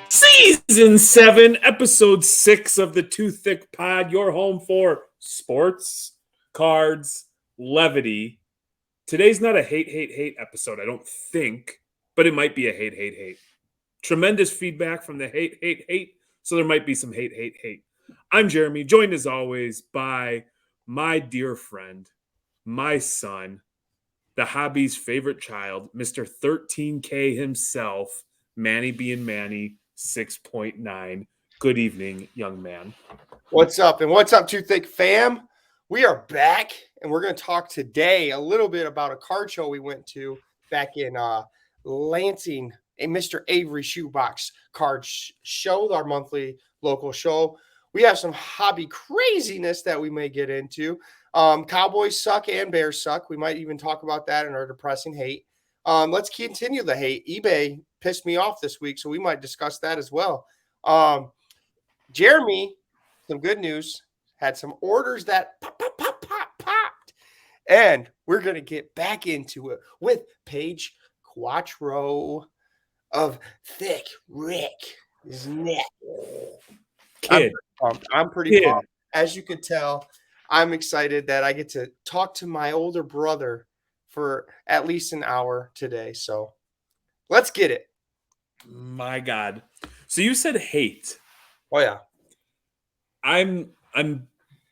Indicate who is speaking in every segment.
Speaker 1: Season 7, Episode 6 of the 2Thicc Pod, your home for sports, cards, levity. Today's not a hate episode, I don't think, but it might be a hate. Tremendous feedback from the hate, so there might be some hate. I'm Jeremy, joined as always by my dear friend, my son, the hobby's favorite child, Mr. 13K himself, Manny being Manny, 6.9. Good evening, young man.
Speaker 2: What's up? And what's up, 2Thicc fam? We are back, and we're going to talk today a little bit about a card show we went to back in Lansing, a Mr. Avery Shoebox card show, our monthly local show. We have some hobby craziness that we may get into. Cowboys suck and Bears suck. We might even talk about that in our depressing hate. Let's continue the hate. eBay pissed me off this week, so we might discuss that as well. Jeremy, some good news, had some orders that popped. And we're going to get back into it with Page Quattro of Thick Rick. I'm pretty pumped. As you could tell, I'm excited that I get to talk to my older brother for at least an hour today. So let's get it.
Speaker 1: My God. So you said hate.
Speaker 2: Oh, yeah. I'm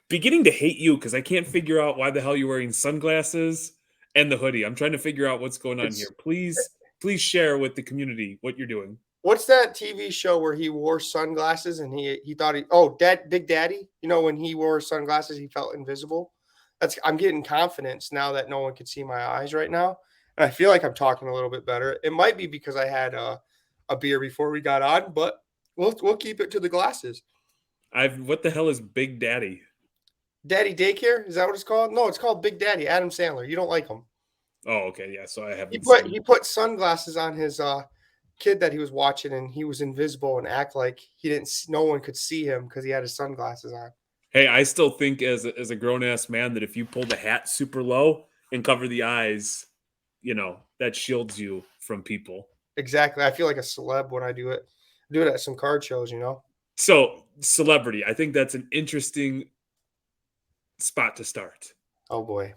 Speaker 1: beginning to hate you because I can't figure out why the hell you're wearing sunglasses and the hoodie. I'm trying to figure out what's going on here. Please share with the community what you're doing.
Speaker 2: What's that TV show where he wore sunglasses and he thought Big Daddy? You know, when he wore sunglasses, he felt invisible. I'm getting confidence now that no one can see my eyes right now. And I feel like I'm talking a little bit better. It might be because I had a beer before we got on, but we'll keep it to the glasses.
Speaker 1: What the hell is Big Daddy?
Speaker 2: Daddy Daycare? Is that what it's called? No, it's called Big Daddy. Adam Sandler. You don't like him.
Speaker 1: Oh, okay. Yeah, so I haven't
Speaker 2: He put sunglasses on his kid that he was watching, and he was invisible and act like no one could see him because he had his sunglasses on.
Speaker 1: Hey, I still think as a grown-ass man that if you pull the hat super low and cover the eyes, that shields you from people.
Speaker 2: Exactly. I feel like a celeb when I do it. I do it at some card shows,
Speaker 1: So, celebrity. I think that's an interesting spot to start.
Speaker 2: Oh, boy.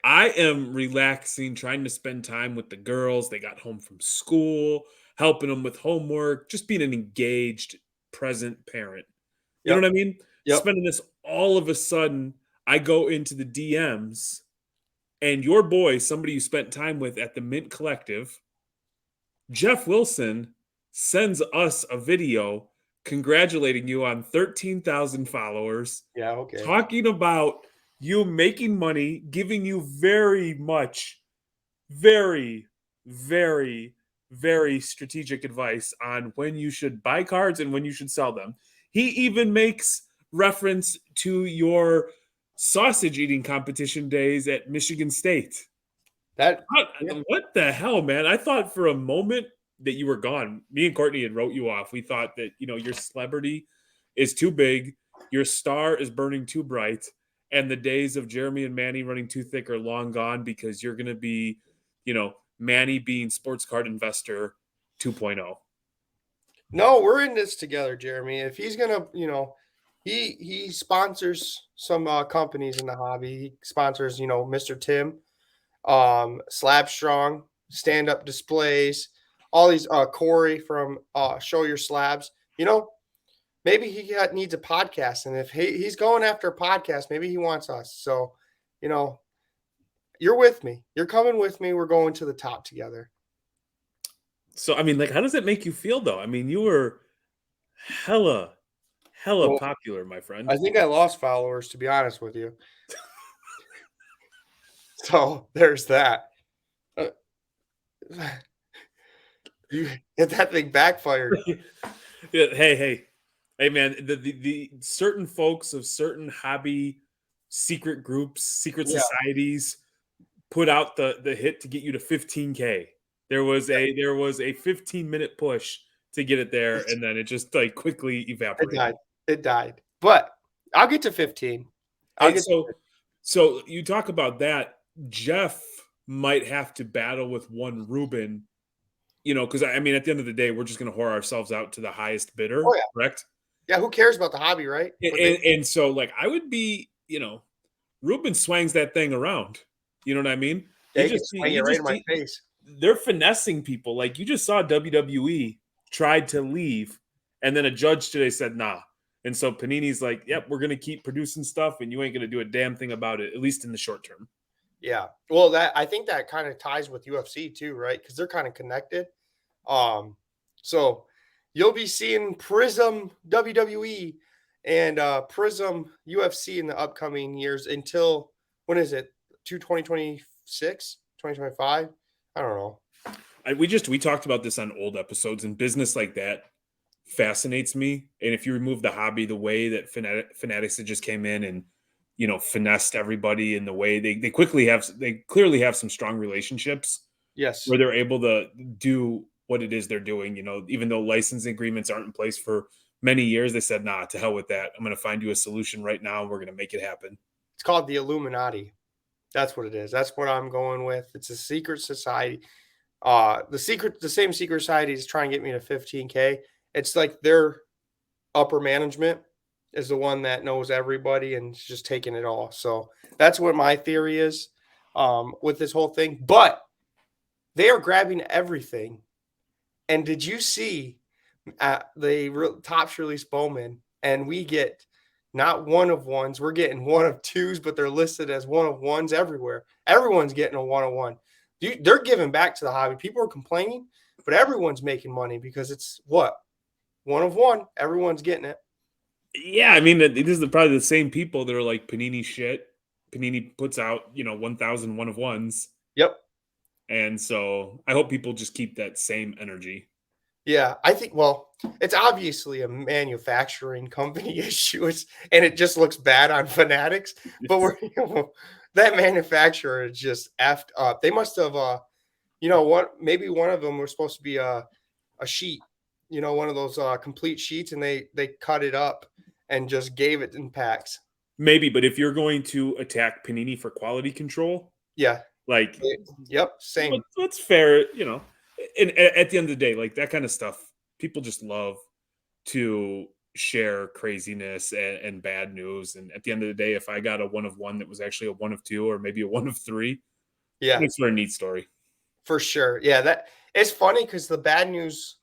Speaker 1: I am relaxing, trying to spend time with the girls. They got home from school, helping them with homework, just being an engaged, present parent. You know what I mean?
Speaker 2: Yep.
Speaker 1: Spending this, all of a sudden, I go into the DMs, and your boy, somebody you spent time with at the Mint Collective, Jeff Wilson, sends us a video congratulating you on 13,000 followers.
Speaker 2: Yeah, okay.
Speaker 1: Talking about you making money, giving you very much, very, very, very strategic advice on when you should buy cards and when you should sell them. He even makes reference to your sausage eating competition days at Michigan State. What the hell, man? I thought for a moment that you were gone. Me and Courtney had wrote you off. We thought that, your celebrity is too big. Your star is burning too bright. And the days of Jeremy and Manny running 2Thicc are long gone because you're going to be, Manny being sports card investor 2.0.
Speaker 2: No, we're in this together, Jeremy. If he's going to, he sponsors some companies in the hobby. He sponsors, Mr. Tim, Slab Strong, stand-up displays, all these Corey from Show Your Slabs. Maybe he needs a podcast, and if he's going after a podcast, maybe he wants us. So, you're with me. You're coming with me. We're going to the top together.
Speaker 1: So, how does it make you feel, though? You were hella popular, my friend.
Speaker 2: I think I lost followers, to be honest with you. So, there's that. That thing backfired.
Speaker 1: Yeah, hey, man, the certain folks of certain hobby secret groups, secret societies put out the hit to get you to 15K. There was a 15-minute push to get it there, and then it just quickly evaporated.
Speaker 2: It died. But I'll get to 15.
Speaker 1: So you talk about that. Jeff might have to battle with one Ruben, because I mean, at the end of the day, we're just going to whore ourselves out to the highest
Speaker 2: Oh
Speaker 1: bidder,
Speaker 2: yeah,
Speaker 1: correct?
Speaker 2: yeah. Who cares about the hobby, right?
Speaker 1: And,
Speaker 2: But they,
Speaker 1: and, and so, like, I would be, Ruben swangs that thing around. You know what I mean?
Speaker 2: they can swing it right in my face.
Speaker 1: They're finessing people. Like you just saw WWE tried to leave, and then a judge today said nah. And so Panini's like, "Yep, we're gonna keep producing stuff, and you ain't gonna do a damn thing about it, at least in the short term."
Speaker 2: Yeah. Well, that I think that kind of ties with UFC too, right? Because they're kind of connected. So you'll be seeing Prism WWE and Prism UFC in the upcoming years until when is it? 2026, 2025? I don't know.
Speaker 1: We talked about this on old episodes, and business like that fascinates me. And if you remove the hobby, the way that Fanatics that just came in and finessed everybody, in the way they clearly have some strong relationships
Speaker 2: Yes.
Speaker 1: where they're able to do what it is they're doing. Even though licensing agreements aren't in place for many years, they said, "Nah, to hell with that. I'm going to find you a solution right now. We're going to make it happen."
Speaker 2: It's called the Illuminati. That's what it is. That's what I'm going with. It's a secret society. The same secret society is trying to get me to 15K. It's like their upper management is the one that knows everybody and is just taking it all. So that's what my theory is with this whole thing. But they are grabbing everything. And did you see Topps release Bowman? And we get not one of ones, we're getting one of twos, but they're listed as one of ones everywhere. Everyone's getting a one of one. They're giving back to the hobby. People are complaining, but everyone's making money because it's what? One of one. Everyone's getting it.
Speaker 1: Yeah, I mean, these are probably the same people that are like Panini shit. Panini puts out 1,000 one of ones.
Speaker 2: Yep.
Speaker 1: And so I hope people just keep that same energy.
Speaker 2: Yeah, I think, well, it's obviously a manufacturing company issue. And it just looks bad on Fanatics, but that manufacturer is just effed up. They must have, maybe one of them was supposed to be a sheet, one of those complete sheets, and they cut it up and just gave it in packs.
Speaker 1: Maybe, but if you're going to attack Panini for quality control,
Speaker 2: Yeah.
Speaker 1: like,
Speaker 2: Yep, same.
Speaker 1: That's fair, And at the end of the day, like that kind of stuff, people just love to share craziness and bad news. And at the end of the day, if I got a one of one that was actually a one of two or maybe a one of three,
Speaker 2: Yeah,
Speaker 1: it's for a neat story.
Speaker 2: for sure. Yeah, that it's funny because the bad news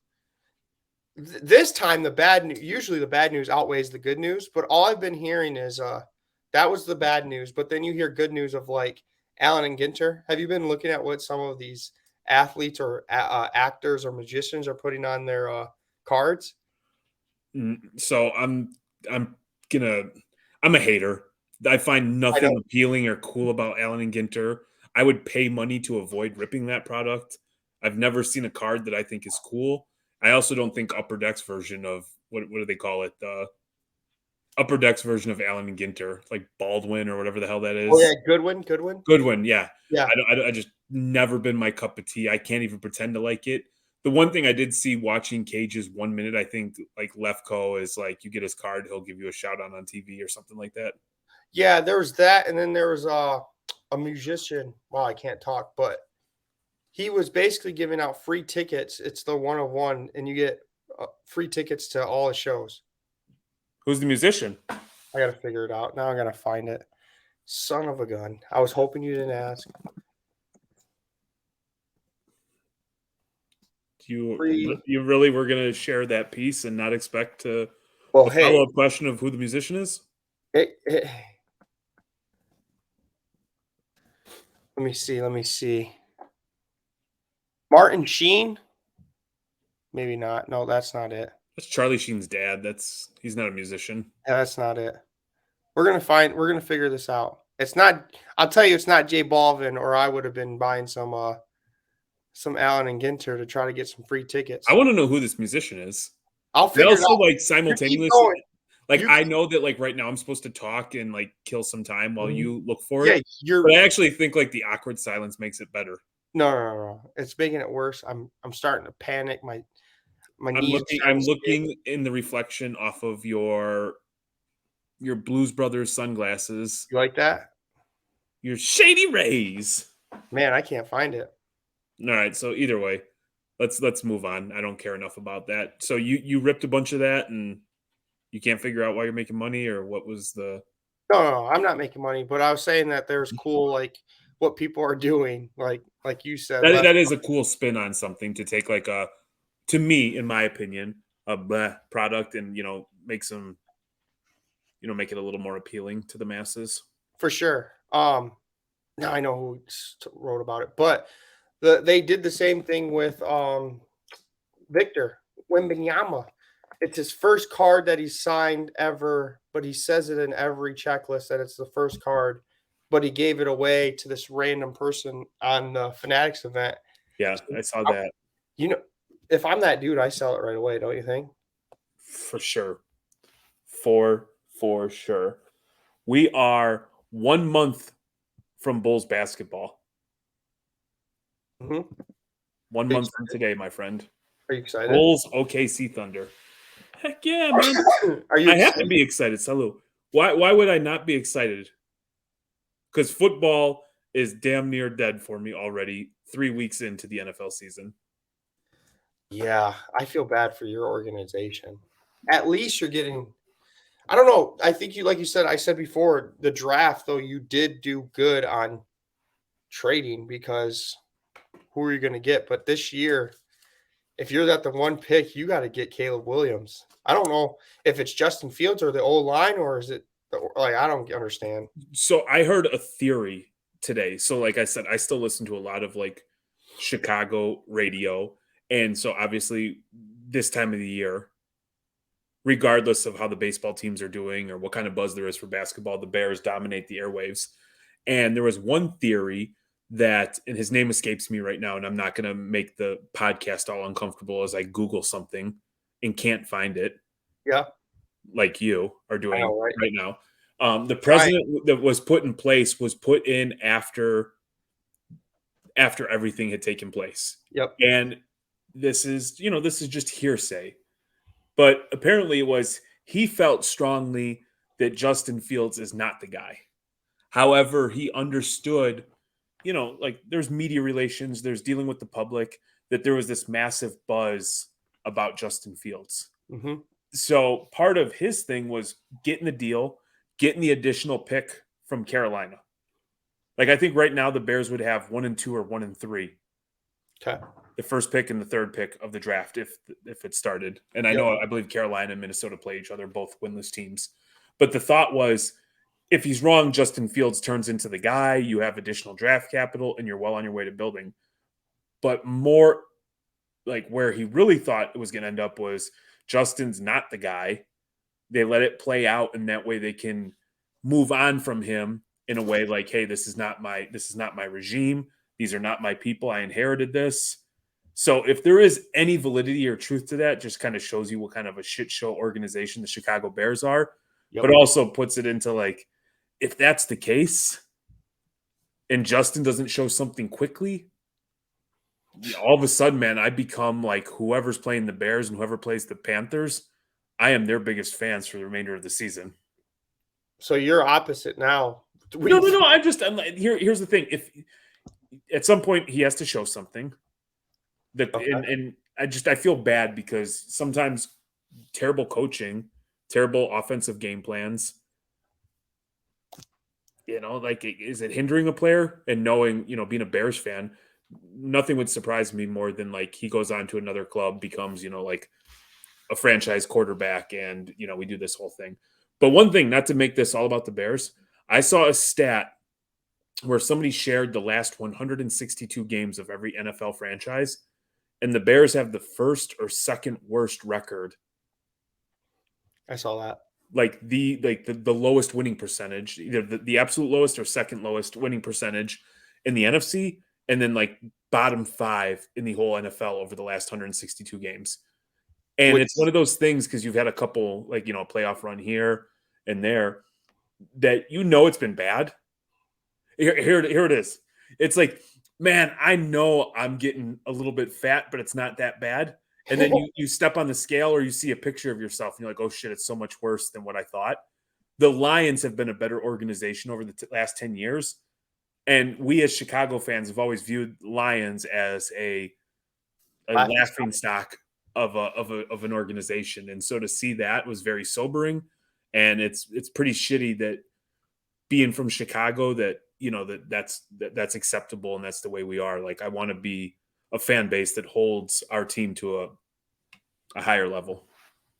Speaker 2: this time, usually the bad news outweighs the good news, but all I've been hearing is that was the bad news, but then you hear good news of like Allen and Ginter. Have you been looking at what some of these athletes or actors or magicians are putting on their cards?
Speaker 1: So I'm a hater. I find nothing appealing or cool about Allen and Ginter. I would pay money to avoid ripping that product. I've never seen a card that I think is cool. I also don't think Upper Deck's version of what do they call it? The Upper Deck's version of Allen and Ginter, like Baldwin or whatever the hell that is.
Speaker 2: Oh yeah, Goodwin.
Speaker 1: Goodwin, yeah.
Speaker 2: Yeah.
Speaker 1: I just never been my cup of tea. I can't even pretend to like it. The one thing I did see watching Cage's 1 minute, I think like Lefko is like, you get his card, he'll give you a shout out on TV or something like that.
Speaker 2: Yeah, there was that, and then there was a musician. Well, I can't talk, but he was basically giving out free tickets. It's the one of one, and you get free tickets to all his shows.
Speaker 1: Who's the musician?
Speaker 2: I got to figure it out. Now I got to find it. Son of a gun. I was hoping you didn't ask.
Speaker 1: You really were going to share that piece and not expect a
Speaker 2: hey,
Speaker 1: follow-up question of who the musician is?
Speaker 2: Let me see. Martin Sheen? Maybe not. No, that's not it.
Speaker 1: That's Charlie Sheen's dad. He's not a musician.
Speaker 2: Yeah, that's not it. We're gonna figure this out. It's not. I'll tell you, it's not Jay Balvin, or I would have been buying some Allen and Ginter to try to get some free tickets.
Speaker 1: I want to know who this musician is.
Speaker 2: I'll figure it out.
Speaker 1: Like simultaneously, like I know that like right now I'm supposed to talk and like kill some time while you look for it. But I actually think like the awkward silence makes it better.
Speaker 2: No. It's making it worse. I'm starting to panic. My knees.
Speaker 1: I'm looking in the reflection off of your Blues Brothers sunglasses.
Speaker 2: You like that?
Speaker 1: Your Shady Rays.
Speaker 2: Man, I can't find it.
Speaker 1: All right, so either way, let's move on. I don't care enough about that. So you ripped a bunch of that, and you can't figure out why you're making money, or what was the?
Speaker 2: No, I'm not making money, but I was saying that there's cool, like, what people are doing, like you said,
Speaker 1: That is a cool spin on something to take like a, to me, in my opinion, a bleh product and make some, make it a little more appealing to the masses.
Speaker 2: for sure. Now I know who wrote about it, but they did the same thing with Victor Wembanyama. It's his first card that he's signed ever, but he says it in every checklist that it's the first card, but he gave it away to this random person on the Fanatics event.
Speaker 1: Yeah, I saw that.
Speaker 2: If I'm that dude, I sell it right away, don't you think?
Speaker 1: For sure. For sure. We are 1 month from Bulls basketball.
Speaker 2: Mm-hmm.
Speaker 1: 1 month from today, my friend.
Speaker 2: Are you excited?
Speaker 1: Bulls, OKC Thunder. Heck yeah, man. I have to be excited. Salud. Why would I not be excited? Because football is damn near dead for me already 3 weeks into the NFL season.
Speaker 2: Yeah, I feel bad for your organization. At least you're getting, I don't know. I think like you said, I said before, the draft, though, you did do good on trading because who are you going to get? But this year, if you're at the one pick, you got to get Caleb Williams. I don't know if it's Justin Fields or the old line, or is it like, I don't understand.
Speaker 1: So I heard a theory today. So like I said, I still listen to a lot of like Chicago radio. And so obviously this time of the year, regardless of how the baseball teams are doing or what kind of buzz there is for basketball, the Bears dominate the airwaves. And there was one theory that, and his name escapes me right now, and I'm not going to make the podcast all uncomfortable as I Google something and can't find it.
Speaker 2: Yeah.
Speaker 1: Like you are doing right now. The president that was put in place was put in after everything had taken place.
Speaker 2: Yep.
Speaker 1: And this is just hearsay. But apparently it was, he felt strongly that Justin Fields is not the guy. However, he understood, like there's media relations, there's dealing with the public, that there was this massive buzz about Justin Fields.
Speaker 2: Mm-hmm.
Speaker 1: So part of his thing was getting the deal, getting the additional pick from Carolina. Like I think right now the Bears would have 1 and 2 or 1 and 3.
Speaker 2: Okay.
Speaker 1: The first pick and the third pick of the draft if it started. And I believe Carolina and Minnesota play each other, both winless teams. But the thought was, if he's wrong, Justin Fields turns into the guy, you have additional draft capital, and you're well on your way to building. But more like where he really thought it was going to end up was Justin's not the guy. They let it play out, and that way they can move on from him in a way like, hey, this is not my regime. These are not my people. I inherited this. So if there is any validity or truth to that, just kind of shows you what kind of a shit show organization the Chicago Bears are, but also puts it into like, if that's the case and Justin doesn't show something quickly, all of a sudden, man, I become like whoever's playing the Bears and whoever plays the Panthers, I am their biggest fans for the remainder of the season.
Speaker 2: So you're opposite now.
Speaker 1: No. I'm like, here's the thing. If at some point he has to show something, and I feel bad because sometimes terrible coaching, terrible offensive game plans, like, is it hindering a player? And knowing, being a Bears fan, nothing would surprise me more than like he goes on to another club, becomes, like a franchise quarterback, and, we do this whole thing. But one thing, not to make this all about the Bears, I saw a stat where somebody shared the last 162 games of every NFL franchise, and the Bears have the first or second worst record.
Speaker 2: I saw that.
Speaker 1: Like the lowest winning percentage, either the absolute lowest or second lowest winning percentage in the NFC, and then like bottom 5 in the whole NFL over the last 162 games. And it's one of those things, because you've had a couple, like, playoff run here and there, that it's been bad. Here it is. It's like, man, I know I'm getting a little bit fat, but it's not that bad. And then you step on the scale or you see a picture of yourself and you're like, oh shit, it's so much worse than what I thought. The Lions have been a better organization over the last 10 years. And we as Chicago fans have always viewed Lions as a
Speaker 2: Laughing
Speaker 1: laughing stock of an organization, and so to see that was very sobering. And it's pretty shitty that being from Chicago that that's acceptable and that's the way we are. Like I want to be a fan base that holds our team to a higher level.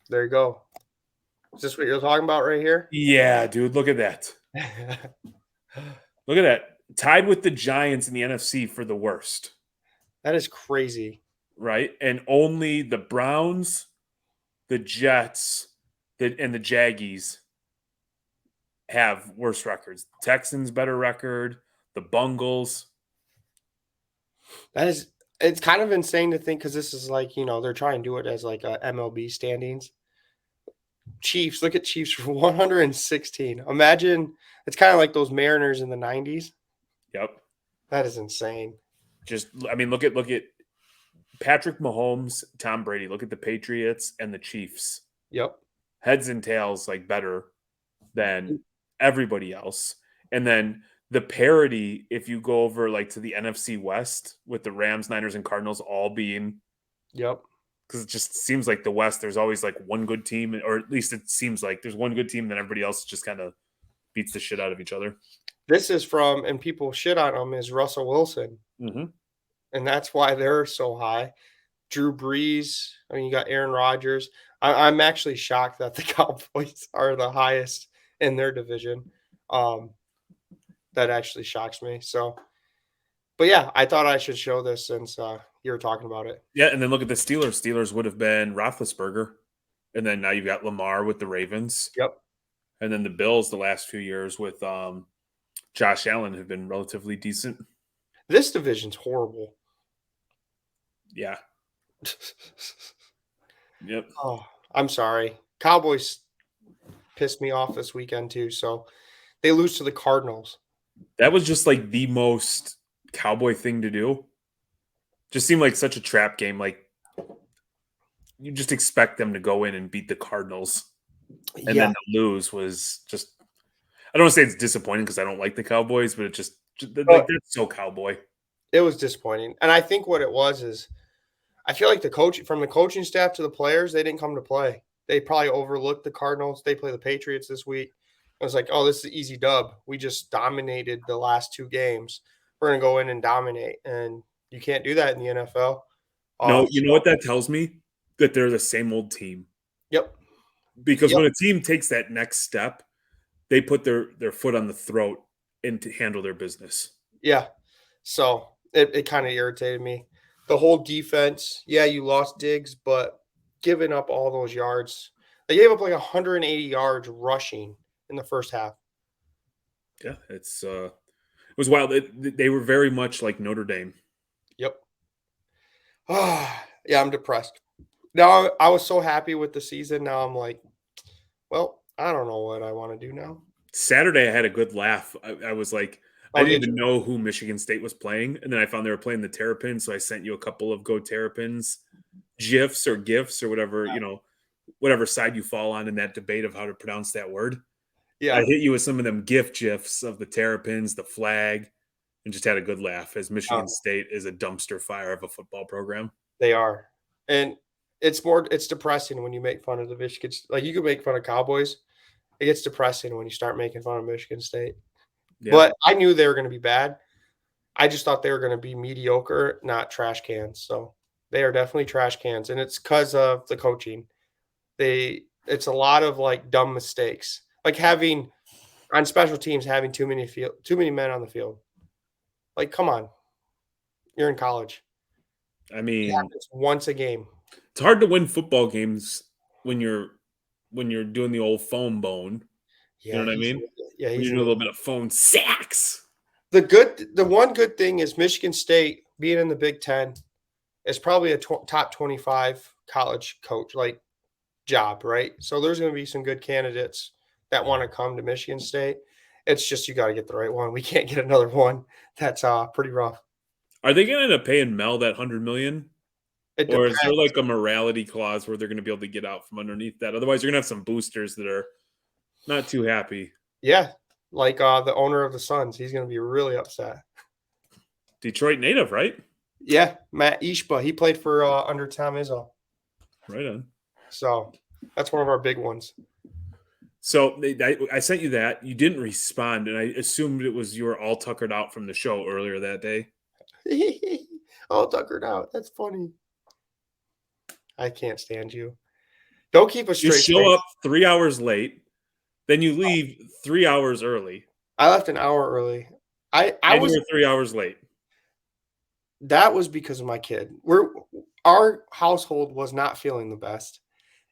Speaker 2: There you go. Is this what you're talking about right here?
Speaker 1: Yeah, dude, look at that. Look at that. Tied with the Giants in the NFC for the worst.
Speaker 2: That is crazy.
Speaker 1: Right? And only the Browns, the Jets, and the Jaggies have worse records. Texans better record, the Bungles.
Speaker 2: It's kind of insane to think because this is like, they're trying to do it as like a MLB standings. Chiefs, look at Chiefs for 116. Imagine it's kind of like those Mariners in the 90s.
Speaker 1: Yep.
Speaker 2: That is insane.
Speaker 1: Look at Patrick Mahomes, Tom Brady. Look at the Patriots and the Chiefs.
Speaker 2: Yep.
Speaker 1: Heads and tails like better than everybody else. And then the parity, if you go over like to the NFC West with the Rams, Niners, and Cardinals all being.
Speaker 2: Yep.
Speaker 1: Because it just seems like the West, there's always like one good team, or at least it seems like there's one good team, then everybody else just kind of beats the shit out of each other.
Speaker 2: This is from, and people shit on him, is Russell Wilson.
Speaker 1: Mm-hmm.
Speaker 2: And that's why they're so high. Drew Brees. I mean, you got Aaron Rodgers. I'm actually shocked that the Cowboys are the highest in their division. That actually shocks me. So, but yeah, I thought I should show this since you were talking about it.
Speaker 1: Yeah, and then look at the Steelers. Steelers would have been Roethlisberger. And then now you've got Lamar with the Ravens.
Speaker 2: Yep.
Speaker 1: And then the Bills the last few years with Josh Allen have been relatively decent.
Speaker 2: This division's horrible.
Speaker 1: Yeah. Yep.
Speaker 2: Oh, I'm sorry. Cowboys pissed me off this weekend too. So they lose to the Cardinals.
Speaker 1: That was just like the most Cowboy thing to do. Just seemed like such a trap game. Like you just expect them to go in and beat the Cardinals. And then to lose was just, I don't want to say it's disappointing because I don't like the Cowboys, but it just like that's so Cowboy.
Speaker 2: It was disappointing. And I think what it was is I feel like from the coaching staff to the players, they didn't come to play. They probably overlooked the Cardinals. They play the Patriots this week. I was like, oh, this is an easy dub. We just dominated the last two games. We're going to go in and dominate. And you can't do that in the NFL.
Speaker 1: No, you know what that tells me? That they're the same old team.
Speaker 2: Yep.
Speaker 1: Because when a team takes that next step, they put their foot on the throat and to handle their business.
Speaker 2: Yeah. So it kind of irritated me. The whole defense, yeah, you lost Diggs, but giving up all those yards. They gave up like 180 yards rushing in the first half.
Speaker 1: Yeah, it was wild. They were very much like Notre Dame.
Speaker 2: Yep. Yeah, I'm depressed. Now I was so happy with the season. Now I'm like, well, I don't know what I want to do now.
Speaker 1: Saturday, I had a good laugh. I was like, I didn't even know who Michigan State was playing. And then I found they were playing the Terrapins. So I sent you a couple of Go Terrapins GIFs or GIFs or whatever, whatever side you fall on in that debate of how to pronounce that word.
Speaker 2: Yeah.
Speaker 1: I hit you with some of them GIFs of the Terrapins, the flag, and just had a good laugh as Michigan State is a dumpster fire of a football program.
Speaker 2: They are. And it's depressing when you make fun of the Michigan. Like you can make fun of Cowboys. It gets depressing when you start making fun of Michigan State. Yeah. But I knew they were going to be bad. I just thought they were going to be mediocre, not trash cans. So they are definitely trash cans. And it's because of the coaching. It's a lot of like dumb mistakes. Like having on special teams, having too many men on the field. Like, come on. You're in college.
Speaker 1: I mean,
Speaker 2: it's once a game.
Speaker 1: It's hard to win football games when you're doing the old phone bone.
Speaker 2: Yeah,
Speaker 1: you know what I mean?
Speaker 2: Yeah,
Speaker 1: you do a little bit of phone sacks.
Speaker 2: The one good thing is Michigan State being in the Big Ten is probably a top 25 college coach like job, right? So there's going to be some good candidates that want to come to Michigan State. It's just you got to get the right one. We can't get another one. That's pretty rough.
Speaker 1: Are they going to end up paying Mel that $100 million? Or is there like a morality clause where they're going to be able to get out from underneath that? Otherwise, you're going to have some boosters that are not too happy.
Speaker 2: Yeah. like the owner of the Suns. He's going to be really upset.
Speaker 1: Detroit native, right?
Speaker 2: Yeah, Matt Ishba. He played for under Tom Izzo.
Speaker 1: Right on.
Speaker 2: So that's one of our big ones.
Speaker 1: So I sent you that. You didn't respond, and I assumed it was you were all tuckered out from the show earlier that day.
Speaker 2: All tuckered out. That's funny. I can't stand you. Don't keep a
Speaker 1: You
Speaker 2: straight
Speaker 1: show
Speaker 2: face.
Speaker 1: up 3 hours late, then you leave 3 hours early,
Speaker 2: I left an hour early. I
Speaker 1: and you
Speaker 2: was
Speaker 1: were 3 hours late.
Speaker 2: That was because of my kid. Our household was not feeling the best.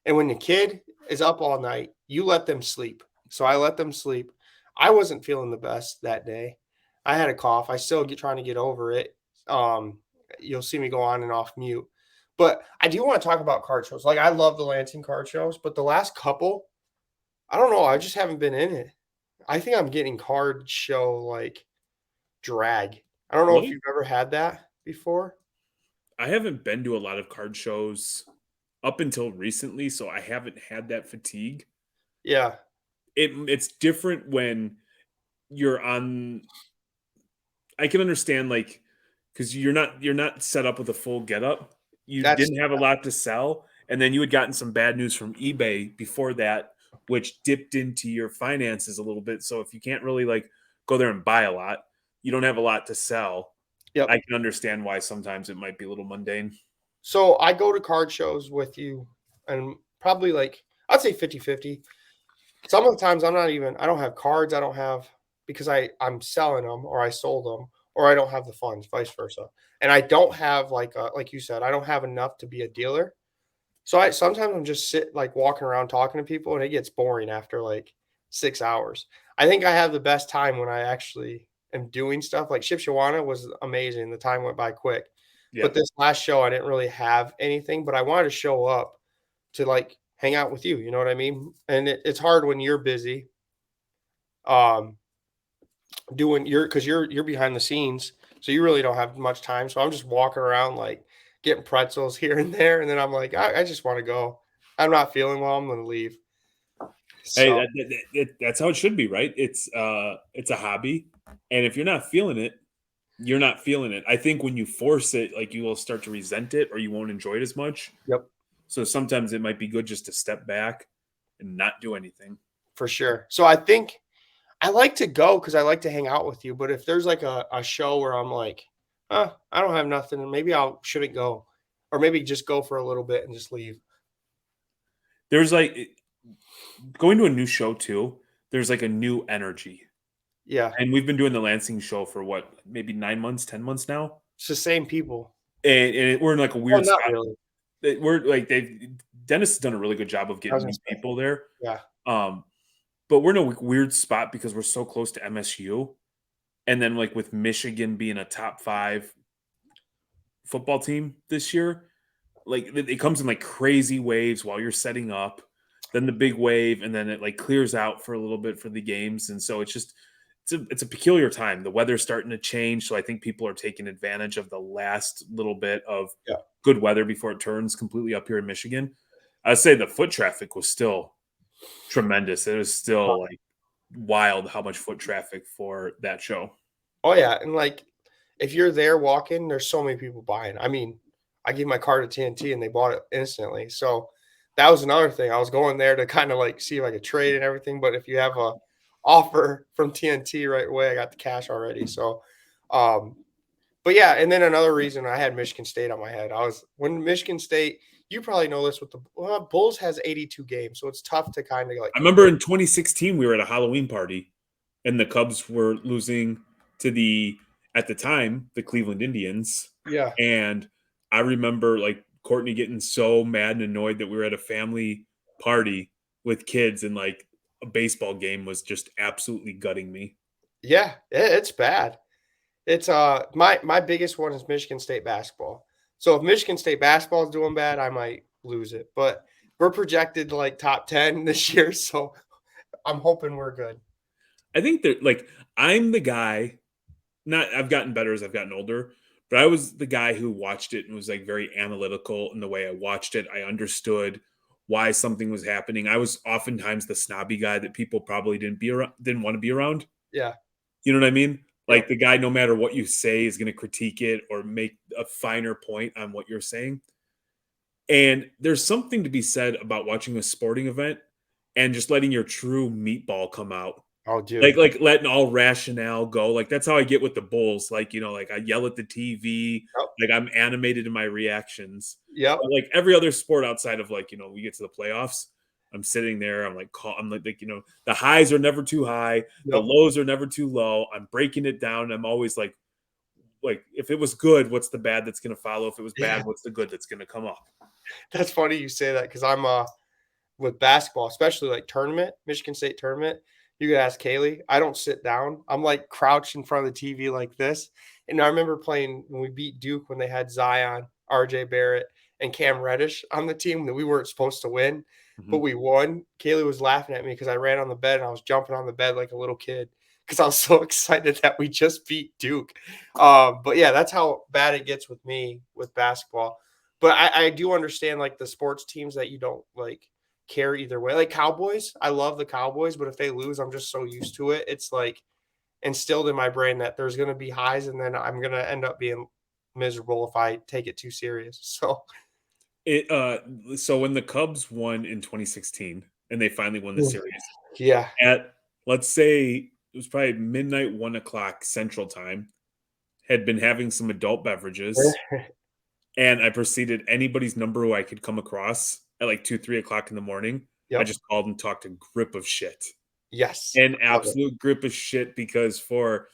Speaker 2: And when the kid is up all night, you let them sleep. So I let them sleep. I wasn't feeling the best that day. I had a cough. I still trying to get over it. You'll see me go on and off mute. But I do want to talk about card shows. Like I love the Lansing card shows, but the last couple, I don't know. I just haven't been in it. I think I'm getting card show like drag. I don't know if
Speaker 1: Really?
Speaker 2: you've ever had that before.
Speaker 1: I haven't been to a lot of card shows up until recently, so I haven't had that fatigue.
Speaker 2: Yeah,
Speaker 1: It's different when you're on. I can understand like because you're not set up with a full getup. You
Speaker 2: that's
Speaker 1: didn't have a lot to sell, and then you had gotten some bad news from eBay before that, which dipped into your finances a little bit. So if you can't really like go there and buy a lot, you don't have a lot to sell.
Speaker 2: yep.
Speaker 1: I can understand why sometimes it might be a little mundane.
Speaker 2: So I go to card shows with you and probably like I'd say 50-50. Some of the times I don't have cards, I don't have because I'm selling them or I sold them or I don't have the funds, vice versa. And I don't have like you said, I don't have enough to be a dealer. So I sometimes I'm just like walking around talking to people and it gets boring after like 6 hours. I think I have the best time when I actually am doing stuff. Like Shipshawana was amazing. The time went by quick.
Speaker 1: Yeah.
Speaker 2: But this last show I didn't really have anything, but I wanted to show up to like hang out with you, you know what I mean? And it's hard when you're busy um doing because you're behind the scenes, so you really don't have much time. So I'm just walking around like getting pretzels here and there, and then I'm like, I just want to go. I'm not feeling well. I'm gonna leave.
Speaker 1: Hey,
Speaker 2: So
Speaker 1: that's how it should be, right? It's a hobby, and if you're not feeling it, you're not feeling it. I think when you force it, like you will start to resent it, or you won't enjoy it as much.
Speaker 2: yep,
Speaker 1: So sometimes it might be good just to step back and not do anything.
Speaker 2: for sure. So I think I like to go because I like to hang out with you. But if there's like a show where I'm like, I don't have nothing, and maybe I shouldn't go, or maybe just go for a little bit and just leave.
Speaker 1: There's like going to a new show too. There's like a new energy,
Speaker 2: Yeah,
Speaker 1: and we've been doing the Lansing show for what, maybe 9 months, 10 months now,
Speaker 2: it's the same people.
Speaker 1: and we're in like a
Speaker 2: Well,
Speaker 1: weird
Speaker 2: not
Speaker 1: spot.
Speaker 2: really.
Speaker 1: We're like Dennis has done a really good job of
Speaker 2: I was
Speaker 1: getting
Speaker 2: gonna
Speaker 1: new
Speaker 2: say,
Speaker 1: people there.
Speaker 2: yeah,
Speaker 1: Um, but we're in a weird spot because we're so close to MSU, and then like with Michigan being a top 5 football team this year, like it comes in like crazy waves while you're setting up, then the big wave, and then it like clears out for a little bit for the games, and so it's a peculiar time. The weather's starting to change, so I think people are taking advantage of the last little bit of
Speaker 2: yeah.
Speaker 1: good weather before it turns completely up here in Michigan. I'd say the foot traffic was still tremendous. It was still like wild how much foot traffic for that show.
Speaker 2: Oh yeah, and like if you're there walking, there's so many people buying. I mean, I gave my card to TNT and they bought it instantly. So that was another thing. I was going there to kind of like see if I could trade and everything. But if you have a offer from TNT right away, I got the cash already. So, um, but yeah, and then another reason I had Michigan State on my head. I was when Michigan State. You probably know this with the Bulls has 82 games, so it's tough to kind of like
Speaker 1: I remember
Speaker 2: compare.
Speaker 1: in 2016 we were at a Halloween party and the Cubs were losing to the at the time the Cleveland Indians,
Speaker 2: Yeah,
Speaker 1: and I remember like Courtney getting so mad and annoyed that we were at a family party with kids and like a baseball game was just absolutely gutting me.
Speaker 2: yeah, it's bad. It's my biggest one is Michigan State basketball. So if Michigan State basketball is doing bad, I might lose it. But we're projected like top 10 this year, so I'm hoping we're good.
Speaker 1: I think that like I'm the guy, not I've gotten better as I've gotten older, but I was the guy who watched it and was like very analytical in the way I watched it. I understood why something was happening. I was oftentimes the snobby guy that people probably didn't want to be around.
Speaker 2: Yeah.
Speaker 1: You know what I mean?
Speaker 2: Yep.
Speaker 1: Like the guy, no matter what you say, is going to critique it or make a finer point on what you're saying. And there's something to be said about watching a sporting event and just letting your true meatball come out.
Speaker 2: Oh,
Speaker 1: Like
Speaker 2: dude.
Speaker 1: like letting all rationale go. Like that's how I get with the Bulls. Like, like I yell at the TV,
Speaker 2: Yep.
Speaker 1: like I'm animated in my reactions.
Speaker 2: Yep.
Speaker 1: But like every other sport outside of like, we get to the playoffs, I'm sitting there, I'm like, the highs are never too high, the
Speaker 2: Yep.
Speaker 1: lows are never too low. I'm breaking it down. I'm always like if it was good, what's the bad that's gonna follow? If it was
Speaker 2: Yeah.
Speaker 1: bad, what's the good that's gonna come up?
Speaker 2: That's funny you say that because I'm with basketball, especially like tournament, Michigan State tournament. You could ask Kaylee. I don't sit down. I'm like crouched in front of the TV like this. And I remember playing when we beat Duke when they had Zion, RJ Barrett, and Cam Reddish on the team that we weren't supposed to win, but
Speaker 1: Mhm.
Speaker 2: we won. Kaylee was laughing at me because I ran on the bed and I was jumping on the bed like a little kid because I was so excited that we just beat Duke. But yeah, that's how bad it gets with me with basketball. But I do understand like the sports teams that you don't like care either way. Like Cowboys, I love the Cowboys, but if they lose, I'm just so used to it. It's like instilled in my brain that there's going to be highs and then I'm going to end up being miserable if I take it too serious. So,
Speaker 1: So when the Cubs won in 2016 and they finally won the series,
Speaker 2: yeah.
Speaker 1: at let's say it was probably midnight, 1 o'clock Central Time, had been having some adult beverages, and I proceeded anybody's number who I could come across at like 2, 3 o'clock in the morning. I
Speaker 2: Yep.
Speaker 1: just called and talked a grip of shit,
Speaker 2: Yes.
Speaker 1: an
Speaker 2: Love it.
Speaker 1: absolute grip of shit, because for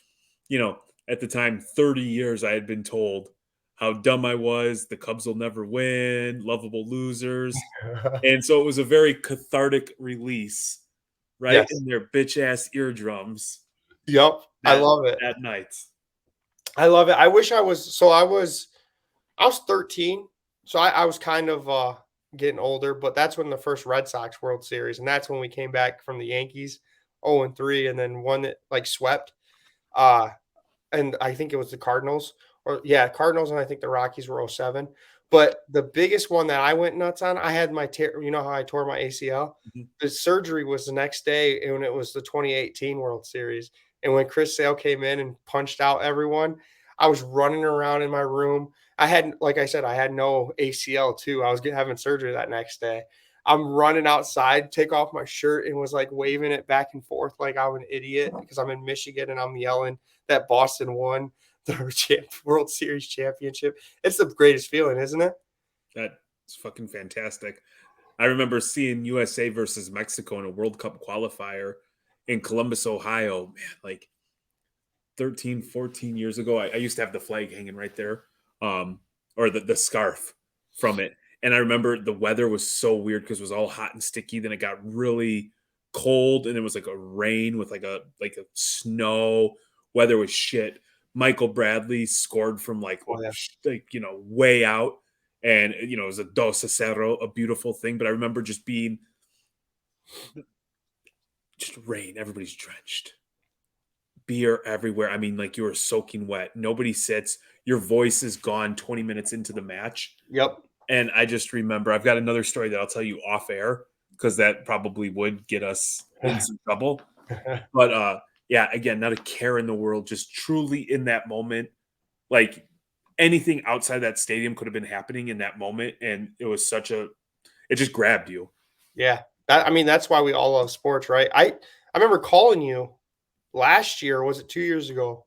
Speaker 1: you know at the time 30 years I had been told how dumb I was. The Cubs will never win, lovable losers. And so it was a very cathartic release, right
Speaker 2: Yes.
Speaker 1: in their bitch ass eardrums
Speaker 2: Yep. I
Speaker 1: that
Speaker 2: love it.
Speaker 1: that night.
Speaker 2: I love it. I wish I was so I was 13. So I was kind of getting older, but that's when the first Red Sox World Series, and that's when we came back from the Yankees 0-3 and then one that like swept. Uh and I think it was the Cardinals, or yeah, Cardinals, and I think the Rockies were 07. But the biggest one that I went nuts on, I had my tear, you know how I tore my ACL?
Speaker 1: Mhm.
Speaker 2: The surgery was the next day, and it was the 2018 World Series. And when Chris Sale came in and punched out everyone, I was running around in my room. I had, like I said, I had no ACL too. I was having surgery that next day. I'm running outside, take off my shirt, and was like waving it back and forth like I'm an idiot because I'm in Michigan and I'm yelling that Boston won the World Series championship. It's the greatest feeling, isn't it?
Speaker 1: That's fucking fantastic. I remember seeing USA versus Mexico in a World Cup qualifier in Columbus, Ohio. Man, like 13, 14 years ago. I used to have the flag hanging right there, or the scarf from it. And I remember the weather was so weird because it was all hot and sticky. Then it got really cold, and it was like a rain with like a snow. Weather was shit. Michael Bradley scored from
Speaker 2: Oh yeah.
Speaker 1: way out, and it was a 2-0, a beautiful thing. But I remember just being just rain. Everybody's drenched, beer everywhere. I mean, like you were soaking wet. Nobody sits. Your voice is gone 20 minutes into the match.
Speaker 2: Yep.
Speaker 1: And I just remember I've got another story that I'll tell you off air because that probably would get us in some trouble. But yeah, again, not a care in the world, just truly in that moment. Like anything outside that stadium could have been happening in that moment. And it was it just grabbed you.
Speaker 2: Yeah. I mean, that's why we all love sports, right? I remember calling you last year, was it 2 years ago?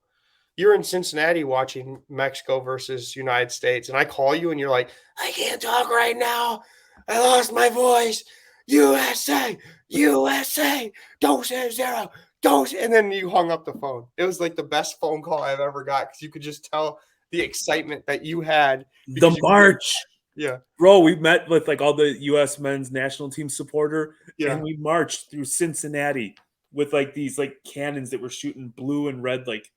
Speaker 2: You're in Cincinnati watching Mexico versus United States, and I call you and you're like, I can't talk right now. I lost my voice. USA, USA, don't say zero, don't. And then you hung up the phone. It was like the best phone call I've ever got because you could just tell the excitement that you had
Speaker 1: The
Speaker 2: because you could
Speaker 1: march.
Speaker 2: yeah,
Speaker 1: Bro, we met with like all the US men's national team supporter,
Speaker 2: yeah,
Speaker 1: and we marched through Cincinnati with like these like cannons that were shooting blue and red like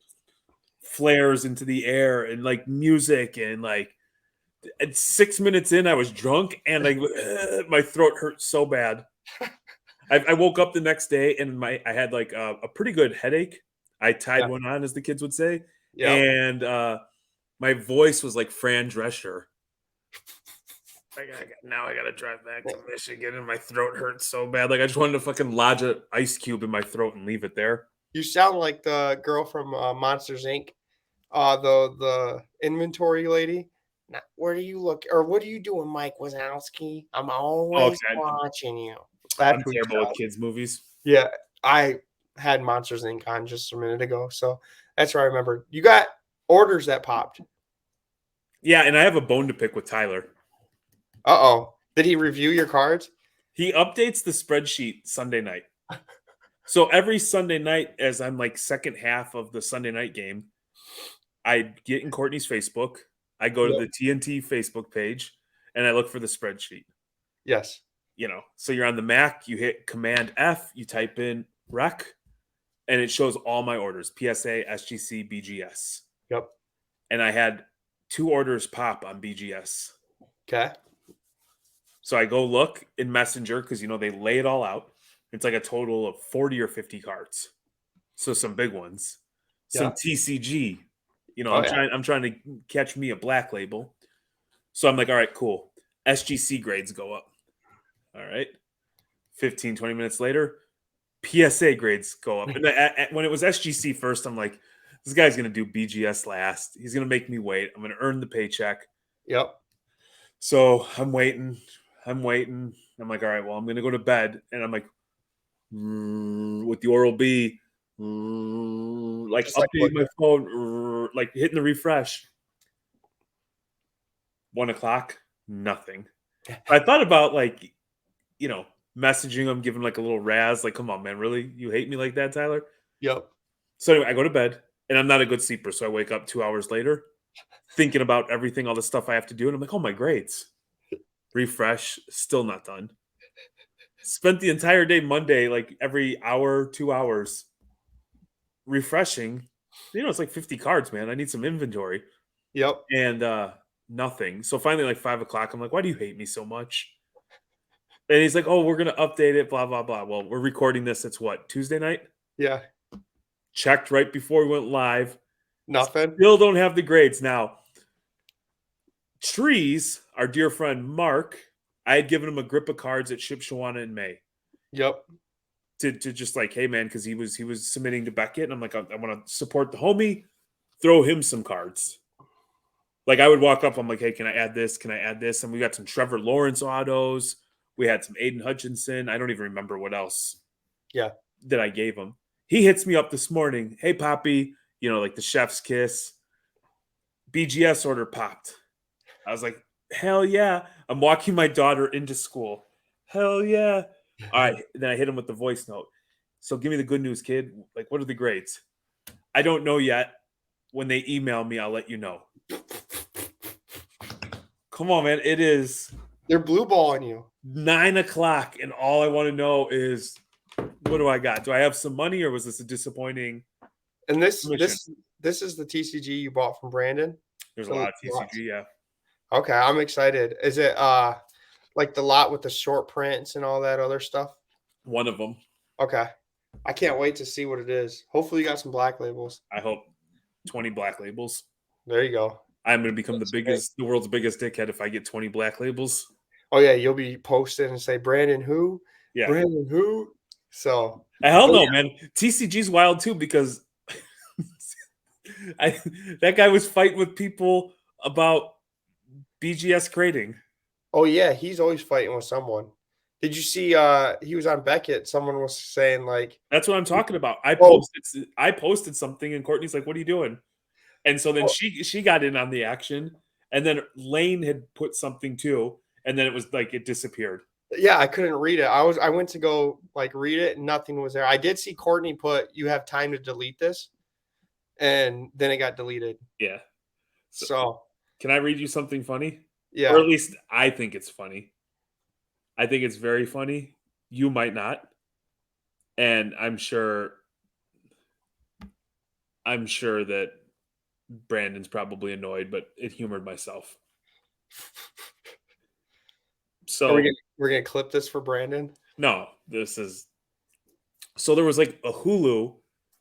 Speaker 1: flares into the air, and like music, and like at 6 minutes in I was drunk, and like my throat hurt so bad. I woke up the next day and I had like a pretty good headache. I tied
Speaker 2: yeah,
Speaker 1: one on, as the kids would say,
Speaker 2: yep.
Speaker 1: and my voice was like Fran Drescher. now I gotta drive back to Michigan, and my throat hurts so bad. Like I just wanted to fucking lodge an ice cube in my throat and leave it there.
Speaker 2: You sound like the girl from Monsters Inc. The inventory lady. Now, where do you look, or what are you doing, Mike Wazowski? I'm
Speaker 1: Oh,
Speaker 2: always
Speaker 1: okay.
Speaker 2: watching you. That's
Speaker 1: I'm
Speaker 2: who you
Speaker 1: terrible with
Speaker 2: sound.
Speaker 1: kids movies.
Speaker 2: Yeah, I had Monsters Inc. on just a minute ago, so that's where I remember. You got orders that popped.
Speaker 1: Yeah, and I have a bone to pick with Tyler.
Speaker 2: Uh-oh. Did he review your cards?
Speaker 1: He updates the spreadsheet Sunday night. So every Sunday night, as I'm like second half of the Sunday night game, I get in Courtney's Facebook. I go to
Speaker 2: Yep.
Speaker 1: the TNT Facebook page and I look for the spreadsheet.
Speaker 2: Yes.
Speaker 1: So you're on the Mac, you hit Command F, you type in rec, and it shows all my orders: PSA, SGC, BGS.
Speaker 2: Yep.
Speaker 1: And I had 2 orders pop on BGS.
Speaker 2: Okay.
Speaker 1: So I go look in Messenger because they lay it all out. It's like a total of 40 or 50 cards. So some big ones. Some
Speaker 2: Yeah.
Speaker 1: TCG.
Speaker 2: Oh, yeah.
Speaker 1: I'm trying to catch me a black label. So I'm like, all right, cool. SGC grades go up. All right. 15, 20 minutes later, PSA grades go up. And when it was SGC first, I'm like, this guy's going to do BGS last. He's going to make me wait. I'm going to earn the paycheck.
Speaker 2: Yep.
Speaker 1: So I'm waiting. I'm like, all right, well, I'm going to go to bed. And I'm like, with the Oral B, like
Speaker 2: Just like
Speaker 1: updating my phone, like hitting the refresh. 1 o'clock, nothing. I thought about messaging him, giving like a little razz, like, come on, man, really? You hate me like that, Tyler?
Speaker 2: Yep.
Speaker 1: So anyway, I go to bed and I'm not a good sleeper. So I wake up 2 hours later thinking about everything, all the stuff I have to do. And I'm like, oh, my grades. Refresh, still not done. Spent the entire day Monday, like every hour, 2 hours, refreshing. It's like 50 cards, man. I need some inventory.
Speaker 2: Yep.
Speaker 1: And nothing. So finally, like 5 o'clock, I'm like, why do you hate me so much? And he's like, oh, we're going to update it, blah, blah, blah. Well, we're recording this. It's what, Tuesday night?
Speaker 2: Yeah.
Speaker 1: Checked right before we went live.
Speaker 2: Nothing.
Speaker 1: Still don't have the grades. Now, Trees, our dear friend Mark, I had given him a grip of cards at Shipshawana in May.
Speaker 2: Yep.
Speaker 1: To just like, hey man, because he was submitting to Beckett, and I'm like, I want to support the homie, throw him some cards. Like I would walk up, I'm like, hey, can I add this? Can I add this? And we got some Trevor Lawrence autos. We had some Aiden Hutchinson. I don't even remember what else.
Speaker 2: Yeah.
Speaker 1: That I gave him. He hits me up this morning. Hey, Poppy, like the chef's kiss. BGS order popped. I was like, hell yeah. I'm walking my daughter into school. Hell yeah. All right. Then I hit him with the voice note. So give me the good news, kid. Like, what are the grades? I don't know yet. When they email me, I'll let you know. Come on, man. It is.
Speaker 2: They're blue balling you.
Speaker 1: 9 o'clock, and all I want to know is, what do I got? Do I have some money, or was this a disappointing?
Speaker 2: And this is the TCG you bought from Brandon?
Speaker 1: There's a lot of TCG, yeah.
Speaker 2: Okay, I'm excited. Is it like the lot with the short prints and all that other stuff?
Speaker 1: One of them.
Speaker 2: Okay. I can't wait to see what it is. Hopefully you got some black labels.
Speaker 1: I hope 20 black labels.
Speaker 2: There you go.
Speaker 1: I'm going to become the world's biggest dickhead if I get 20 black labels.
Speaker 2: Oh, yeah, you'll be posting and say, Brandon who?
Speaker 1: Yeah.
Speaker 2: Brandon who? So.
Speaker 1: Hell no, man. TCG's wild too because that guy was fighting with people about BGS grading.
Speaker 2: Oh, yeah, he's always fighting with someone. Did you see he was on Beckett? Someone was saying like,
Speaker 1: that's what I'm talking about. I posted something and Courtney's like, what are you doing? And so then she got in on the action, and then Lane had put something too, and then it was like it disappeared.
Speaker 2: Yeah, I couldn't read it. I went to go like read it, and nothing was there. I did see Courtney put, you have time to delete this, and then it got deleted.
Speaker 1: Yeah.
Speaker 2: So
Speaker 1: can I read you something funny?
Speaker 2: Yeah.
Speaker 1: Or at least I think it's funny. I think it's very funny. You might not. And I'm sure that Brandon's probably annoyed, but it humored myself. So
Speaker 2: we're gonna clip this for Brandon.
Speaker 1: No, so there was like a Hulu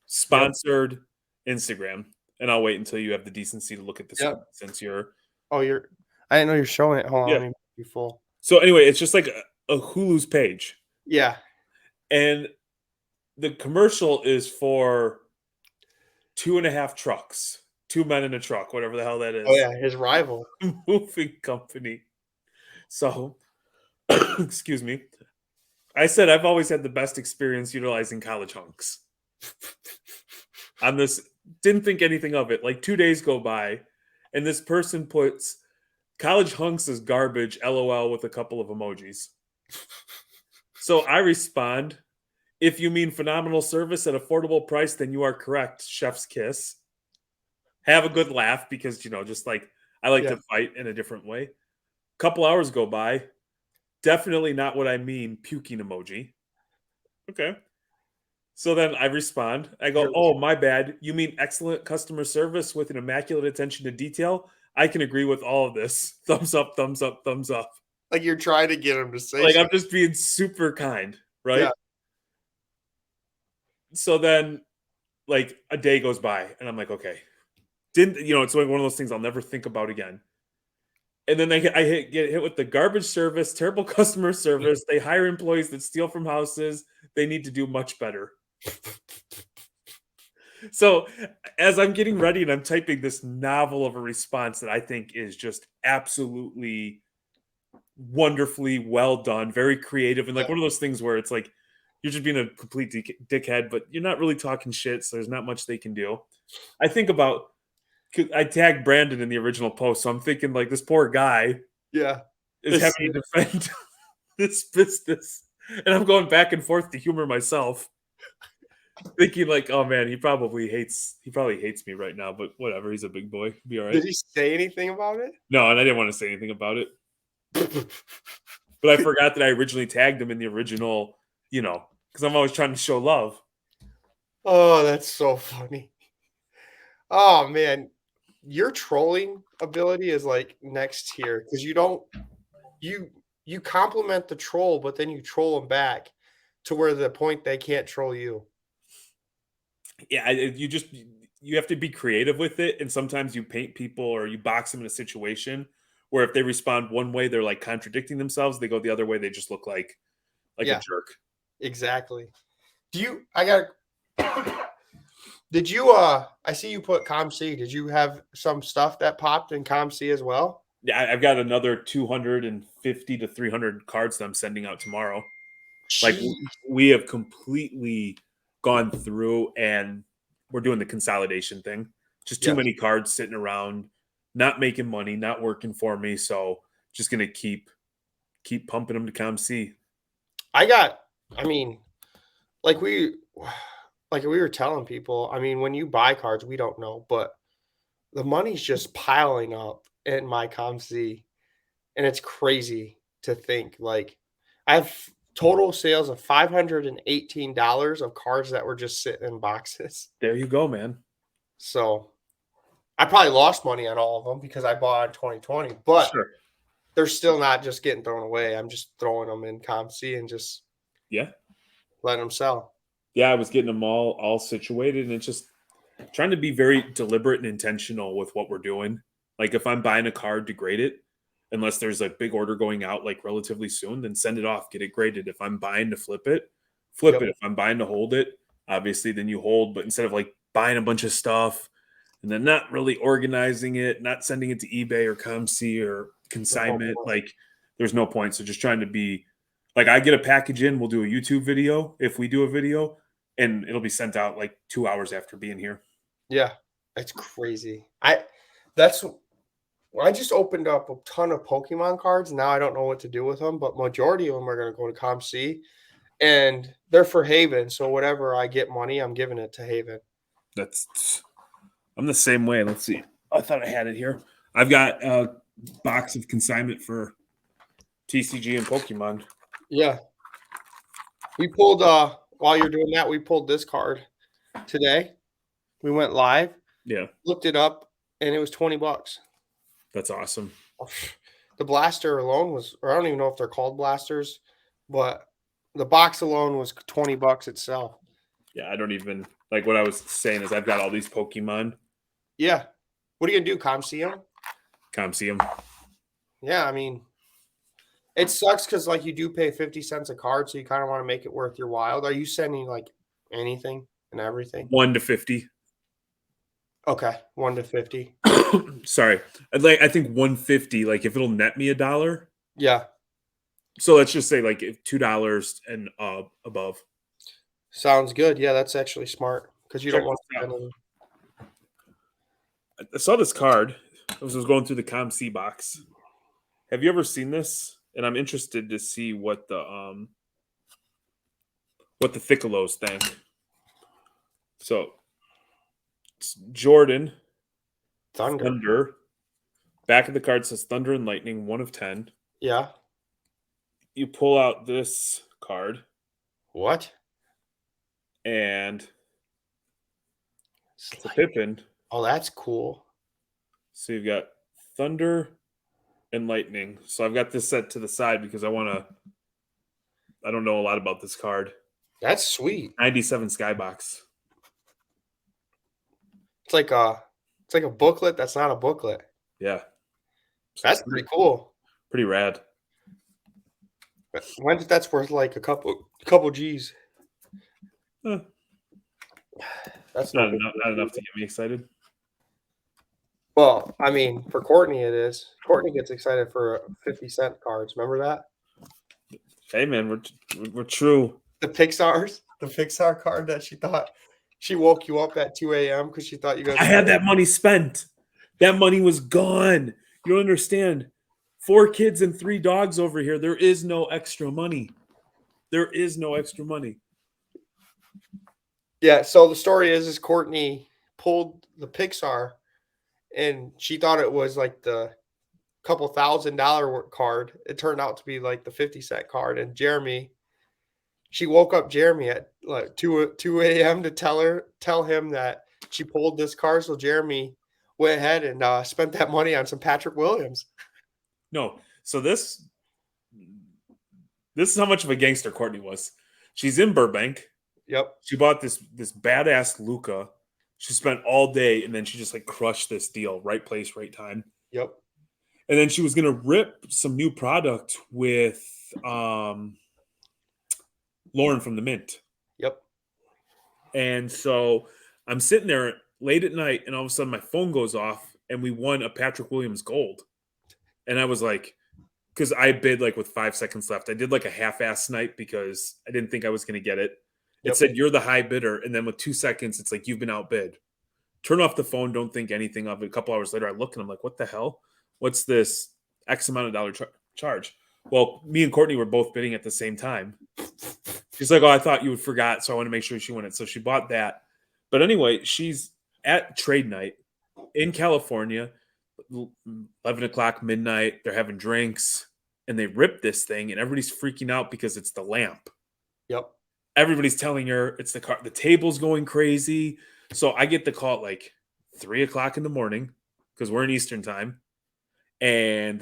Speaker 1: sponsored Instagram, and I'll wait until you have the decency to look at this since you're.
Speaker 2: Oh, I didn't know you're showing it. Hold on. You fool.
Speaker 1: So anyway, it's just like a Hulu's page.
Speaker 2: Yeah.
Speaker 1: And the commercial is for 2.5 trucks, 2 men in a truck, whatever the hell that
Speaker 2: Oh
Speaker 1: is.
Speaker 2: yeah, his rival.
Speaker 1: Moving company. So, excuse me. I said I've always had the best experience utilizing college hunks. On this, didn't think anything of it. Like 2 days go by, and this person puts college hunks is garbage, LOL, with a couple of emojis. So I respond, if you mean phenomenal service at affordable price, then you are correct. Chef's kiss. Have a good laugh because, just like I like
Speaker 2: Yeah.
Speaker 1: to fight in a different way. Couple hours go by. Definitely not what I mean. Puking emoji. Okay. So then I respond. I go, oh, my bad. You mean excellent customer service with an immaculate attention to detail? I can agree with all of this. Thumbs up, thumbs up, thumbs up.
Speaker 2: Like you're trying to get him to say
Speaker 1: Like I'm
Speaker 2: something.
Speaker 1: just being super kind, right?
Speaker 2: Yeah.
Speaker 1: So then like a day goes by and I'm like, okay. It's like one of those things I'll never think about again. And then get hit with the garbage service, terrible customer service. They hire employees that steal from houses. They need to do much better. So as I'm getting ready and I'm typing this novel of a response that I think is just absolutely wonderfully well done, very creative, and like one of those things where it's like you're just being a complete dickhead, but you're not really talking shit, so there's not much they can do. I think about I tagged Brandon in the original post, so I'm thinking like this poor guy
Speaker 2: Yeah.
Speaker 1: is having to defend this business, and I'm going back and forth to humor myself, thinking like, oh man, he probably hates me right now, but whatever, he's a big boy, be all right.
Speaker 2: Did he say anything about it?
Speaker 1: No, and I didn't want to say anything about it, but I forgot that I originally tagged him in the original, because I'm always trying to show love.
Speaker 2: Oh, that's so funny. Oh man, your trolling ability is like next tier because you compliment the troll, but then you troll them back to where the point they can't troll you.
Speaker 1: Yeah, you have to be creative with it, and sometimes you paint people or you box them in a situation where if they respond one way, they're like contradicting themselves. They go the other way, they just look like a
Speaker 2: Yeah.
Speaker 1: jerk.
Speaker 2: Exactly. Did you I see you put ComC. Did you have some stuff that popped in ComC as well?
Speaker 1: Yeah, I've got another 250 to 300 cards that I'm sending out tomorrow. Like
Speaker 2: Jeez.
Speaker 1: we have completely gone through and we're doing the consolidation thing. Just too
Speaker 2: Yes.
Speaker 1: many cards sitting around, not making money, not working for me. So just gonna keep pumping them to ComC.
Speaker 2: I mean, like we were telling people, I mean, when you buy cards, we don't know, but the money's just piling up in my ComC, and it's crazy to think. Like, I have total sales of $518 of cards that were just sitting in boxes.
Speaker 1: There you go, man.
Speaker 2: So I probably lost money on all of them because I bought in 2020, but
Speaker 1: Sure.
Speaker 2: they're still not just getting thrown away. I'm just throwing them in ComC and just letting them sell.
Speaker 1: Yeah, I was getting them all situated, and it's just trying to be very deliberate and intentional with what we're doing. Like if I'm buying a card to grade it, unless there's a big order going out like relatively soon, then send it off, get it graded. If I'm buying to flip it, flip
Speaker 2: Yep.
Speaker 1: it. If I'm buying to hold it, obviously then you hold, but instead of like buying a bunch of stuff and then not really organizing it, not sending it to eBay or ComC or consignment, like there's no point. So just trying to be like, I get a package in, we'll do a YouTube video if we do a video, and it'll be sent out like 2 hours after being here.
Speaker 2: Yeah, it's crazy. I just opened up a ton of Pokemon cards. Now I don't know what to do with them, but majority of them are going to go to ComC, and they're for Haven. So whatever I get money, I'm giving it to Haven.
Speaker 1: I'm the same way. Let's see. I thought I had it here. I've got a box of consignment for TCG and Pokemon.
Speaker 2: Yeah. We pulled while you're doing that, we pulled this card today. We went live.
Speaker 1: Yeah.
Speaker 2: Looked it up, and it was $20.
Speaker 1: That's awesome.
Speaker 2: The blaster alone was, or I don't even know if they're called blasters, but the box alone was $20 itself.
Speaker 1: Yeah, I don't even like what I was saying is I've got all these Pokemon.
Speaker 2: Yeah. What are you gonna do? ComC them?
Speaker 1: ComC them.
Speaker 2: Yeah, I mean, It sucks because like you do pay 50 cents a card, so you kind of want to make it worth your while. Are you sending like anything and everything?
Speaker 1: 1 to 50.
Speaker 2: Okay, 1 to 50.
Speaker 1: Sorry. I think 150, like if it'll net me $1.
Speaker 2: Yeah,
Speaker 1: So let's just say like if $2 and above.
Speaker 2: sounds good. Yeah, that's actually smart because you
Speaker 1: Check
Speaker 2: don't want
Speaker 1: this
Speaker 2: to
Speaker 1: out.
Speaker 2: spend any.
Speaker 1: I saw this card. I was going through the ComC box. Have you ever seen this? And I'm interested to see what the Thiccalos think. So it's Jordan,
Speaker 2: Thunder.
Speaker 1: Thunder. Back of the card says Thunder and Lightning, 1 of 10.
Speaker 2: Yeah.
Speaker 1: You pull out this card,
Speaker 2: What?
Speaker 1: and
Speaker 2: It's
Speaker 1: it's a
Speaker 2: like,
Speaker 1: Pippin.
Speaker 2: oh, that's cool.
Speaker 1: So you've got Thunder and Lightning. So I've got this set to the side because I don't know a lot about this card.
Speaker 2: That's sweet.
Speaker 1: 97 Skybox.
Speaker 2: It's like a booklet that's not a booklet.
Speaker 1: Yeah. So
Speaker 2: That's pretty cool.
Speaker 1: pretty rad.
Speaker 2: When that's worth like a couple G's.
Speaker 1: Huh.
Speaker 2: That's
Speaker 1: Not enough to get me excited.
Speaker 2: Well, I mean, for Courtney it is. Courtney gets excited for 50-cent cards. Remember that?
Speaker 1: Hey man, we're true.
Speaker 2: The Pixar card that she thought she woke you up at 2 a.m. because she thought you guys.
Speaker 1: I had that money spent. That money was gone. You don't understand. 4 kids and 3 dogs over here. There is no extra money. There is no extra money.
Speaker 2: Yeah. So the story is Courtney pulled the Pixar, and she thought it was like the couple $1,000 card. It turned out to be like the 50-cent card. And she woke up Jeremy at like 2 a.m. to tell him that she pulled this card. So Jeremy went ahead and spent that money on some Patrick Williams.
Speaker 1: No. So this is how much of a gangster Courtney was. She's in Burbank.
Speaker 2: Yep.
Speaker 1: She bought this badass Luca. She spent all day, and then she just like crushed this deal. Right place, right time.
Speaker 2: Yep.
Speaker 1: And then she was gonna rip some new product with Lauren from the Mint.
Speaker 2: Yep.
Speaker 1: And so I'm sitting there late at night, and all of a sudden my phone goes off, and we won a Patrick Williams gold. And I was like, because I bid like with 5 seconds left. I did like a half-ass snipe because I didn't think I was going to get it. It
Speaker 2: Yep.
Speaker 1: said you're the high bidder, and then with 2 seconds, it's like you've been outbid. Turn off the phone. Don't think anything of it. A couple hours later, I look and I'm like, what the hell? What's this X amount of dollar charge? Well, me and Courtney were both bidding at the same time. She's like, oh, I thought you would forgot, so I want to make sure she won it. So she bought that. But anyway, she's at trade night in California, 11 o'clock, midnight. They're having drinks, and they rip this thing, and everybody's freaking out because it's the lamp.
Speaker 2: Yep.
Speaker 1: Everybody's telling her it's the car. The table's going crazy. So I get the call at like 3 o'clock in the morning because we're in Eastern time. And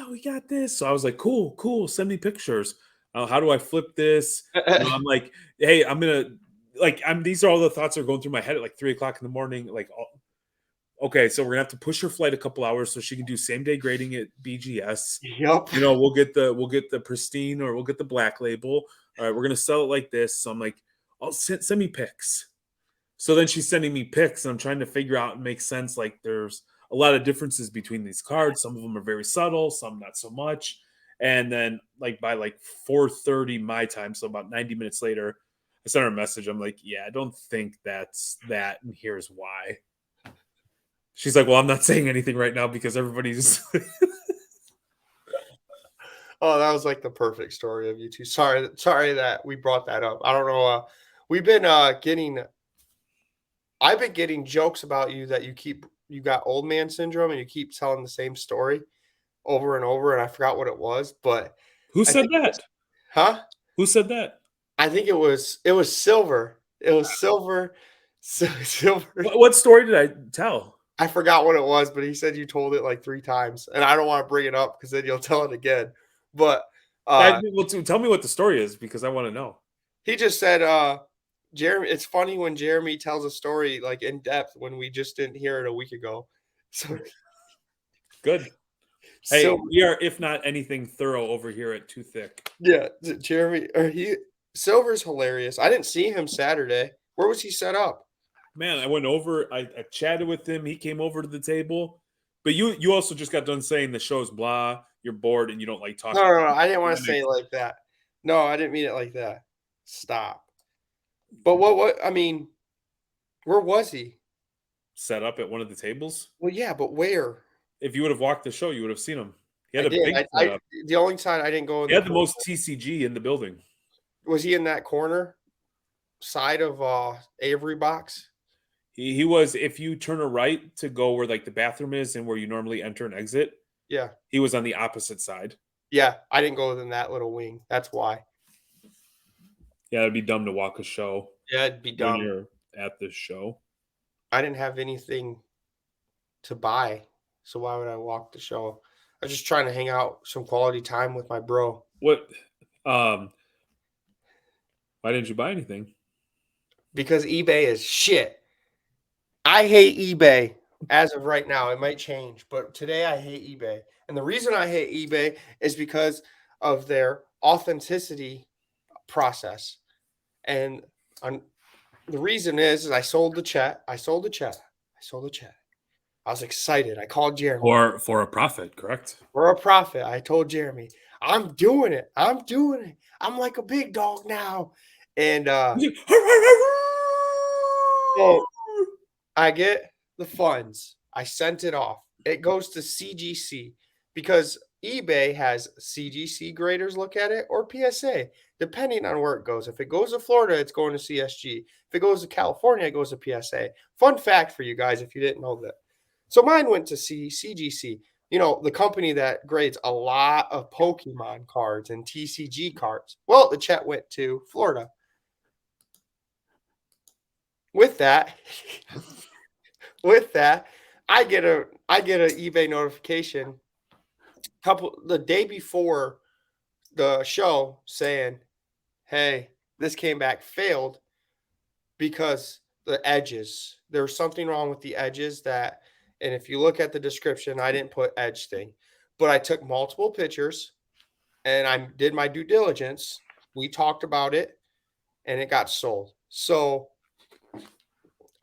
Speaker 1: we got this. So I was like, cool. Send me pictures. How do I flip this? I'm like, hey, I'm going to, these are all the thoughts that are going through my head at like 3 o'clock in the morning. Like, okay, so we're going to have to push her flight a couple hours so she can do same day grading at BGS.
Speaker 2: Yep.
Speaker 1: You know, we'll get the Pristine or we'll get the black label. All right, we're going to sell it like this. So I'm like, send me pics. So then she's sending me pics, and I'm trying to figure out and make sense. Like there's a lot of differences between these cards. Some of them are very subtle, some not so much. And then like by like 4:30 my time, so about 90 minutes later, I sent her a message. I'm like, yeah, I don't think that's that, and here's why. She's like, well, I'm not saying anything right now because everybody's
Speaker 2: Oh, that was like the perfect story of you two. Sorry that we brought that up. I don't know. We've been I've been getting jokes about you that you got old man syndrome and you keep telling the same story over and over, and I forgot what it was, but
Speaker 1: Who
Speaker 2: I
Speaker 1: said
Speaker 2: think
Speaker 1: that?
Speaker 2: huh?
Speaker 1: Who said that?
Speaker 2: I think it was Silver. It was Silver. Silver.
Speaker 1: What story did I tell?
Speaker 2: I forgot what it was, but he said you told it like 3 times, and I don't want to bring it up because then you'll tell it again. But
Speaker 1: Well, tell me what the story is because I want to know.
Speaker 2: he just said, Jeremy, it's funny when Jeremy tells a story like in depth when we just didn't hear it a week ago. So
Speaker 1: Good. Hey,
Speaker 2: So
Speaker 1: we are, if not anything, thorough over here at 2Thicc.
Speaker 2: yeah, Jeremy, Silver's hilarious. I didn't see him Saturday. Where was he set up?
Speaker 1: Man, I went over. I chatted with him. He came over to the table. But you also just got done saying the show's blah. You're bored and you don't like
Speaker 2: No,
Speaker 1: talking.
Speaker 2: no, no. I didn't want
Speaker 1: And
Speaker 2: to
Speaker 1: then
Speaker 2: say it like that. No, I didn't mean it like that. Stop. But what? I mean, where was he?
Speaker 1: set up at one of the tables.
Speaker 2: Well, yeah, but where?
Speaker 1: If you would have walked the show, you would have seen him. He
Speaker 2: I
Speaker 1: had a
Speaker 2: did.
Speaker 1: big
Speaker 2: I
Speaker 1: setup.
Speaker 2: the only time I didn't go in
Speaker 1: He
Speaker 2: the
Speaker 1: had the
Speaker 2: corner.
Speaker 1: most TCG in the building.
Speaker 2: Was he in that corner side of Avery box?
Speaker 1: He was, if you turn a right to go where like the bathroom is and where you normally enter and exit,
Speaker 2: Yeah.
Speaker 1: he was on the opposite side.
Speaker 2: Yeah, I didn't go in that little wing. That's why.
Speaker 1: Yeah, it'd be dumb to walk a show
Speaker 2: Yeah, it'd be
Speaker 1: when
Speaker 2: dumb.
Speaker 1: you're at this show.
Speaker 2: I didn't have anything to buy, so why would I walk the show? I was just trying to hang out some quality time with my bro.
Speaker 1: What why didn't you buy anything?
Speaker 2: Because eBay is shit. I hate eBay as of right now. It might change, but today I hate eBay. And the reason I hate eBay is because of their authenticity process. And the reason is I sold the chat. I sold the chat. I was excited. I called Jeremy.
Speaker 1: For a profit, correct?
Speaker 2: For a profit. I told Jeremy, I'm doing it. I'm doing it. I'm like a big dog now. And so I get the funds. I sent it off. It goes to CGC because eBay has CGC graders look at it or PSA, depending on where it goes. If it goes to Florida, it's going to CSG. If it goes to California, it goes to PSA. Fun fact for you guys if you didn't know that. So mine went to CGC, you know, the company that grades a lot of Pokemon cards and TCG cards. Well, the chat went to Florida. With that, I get an eBay notification the day before the show saying, "Hey, this came back failed because the edges. There was something wrong with the edges that, and if you look at the description, I didn't put edge thing, but I took multiple pictures and I did my due diligence. We talked about it and it got sold. So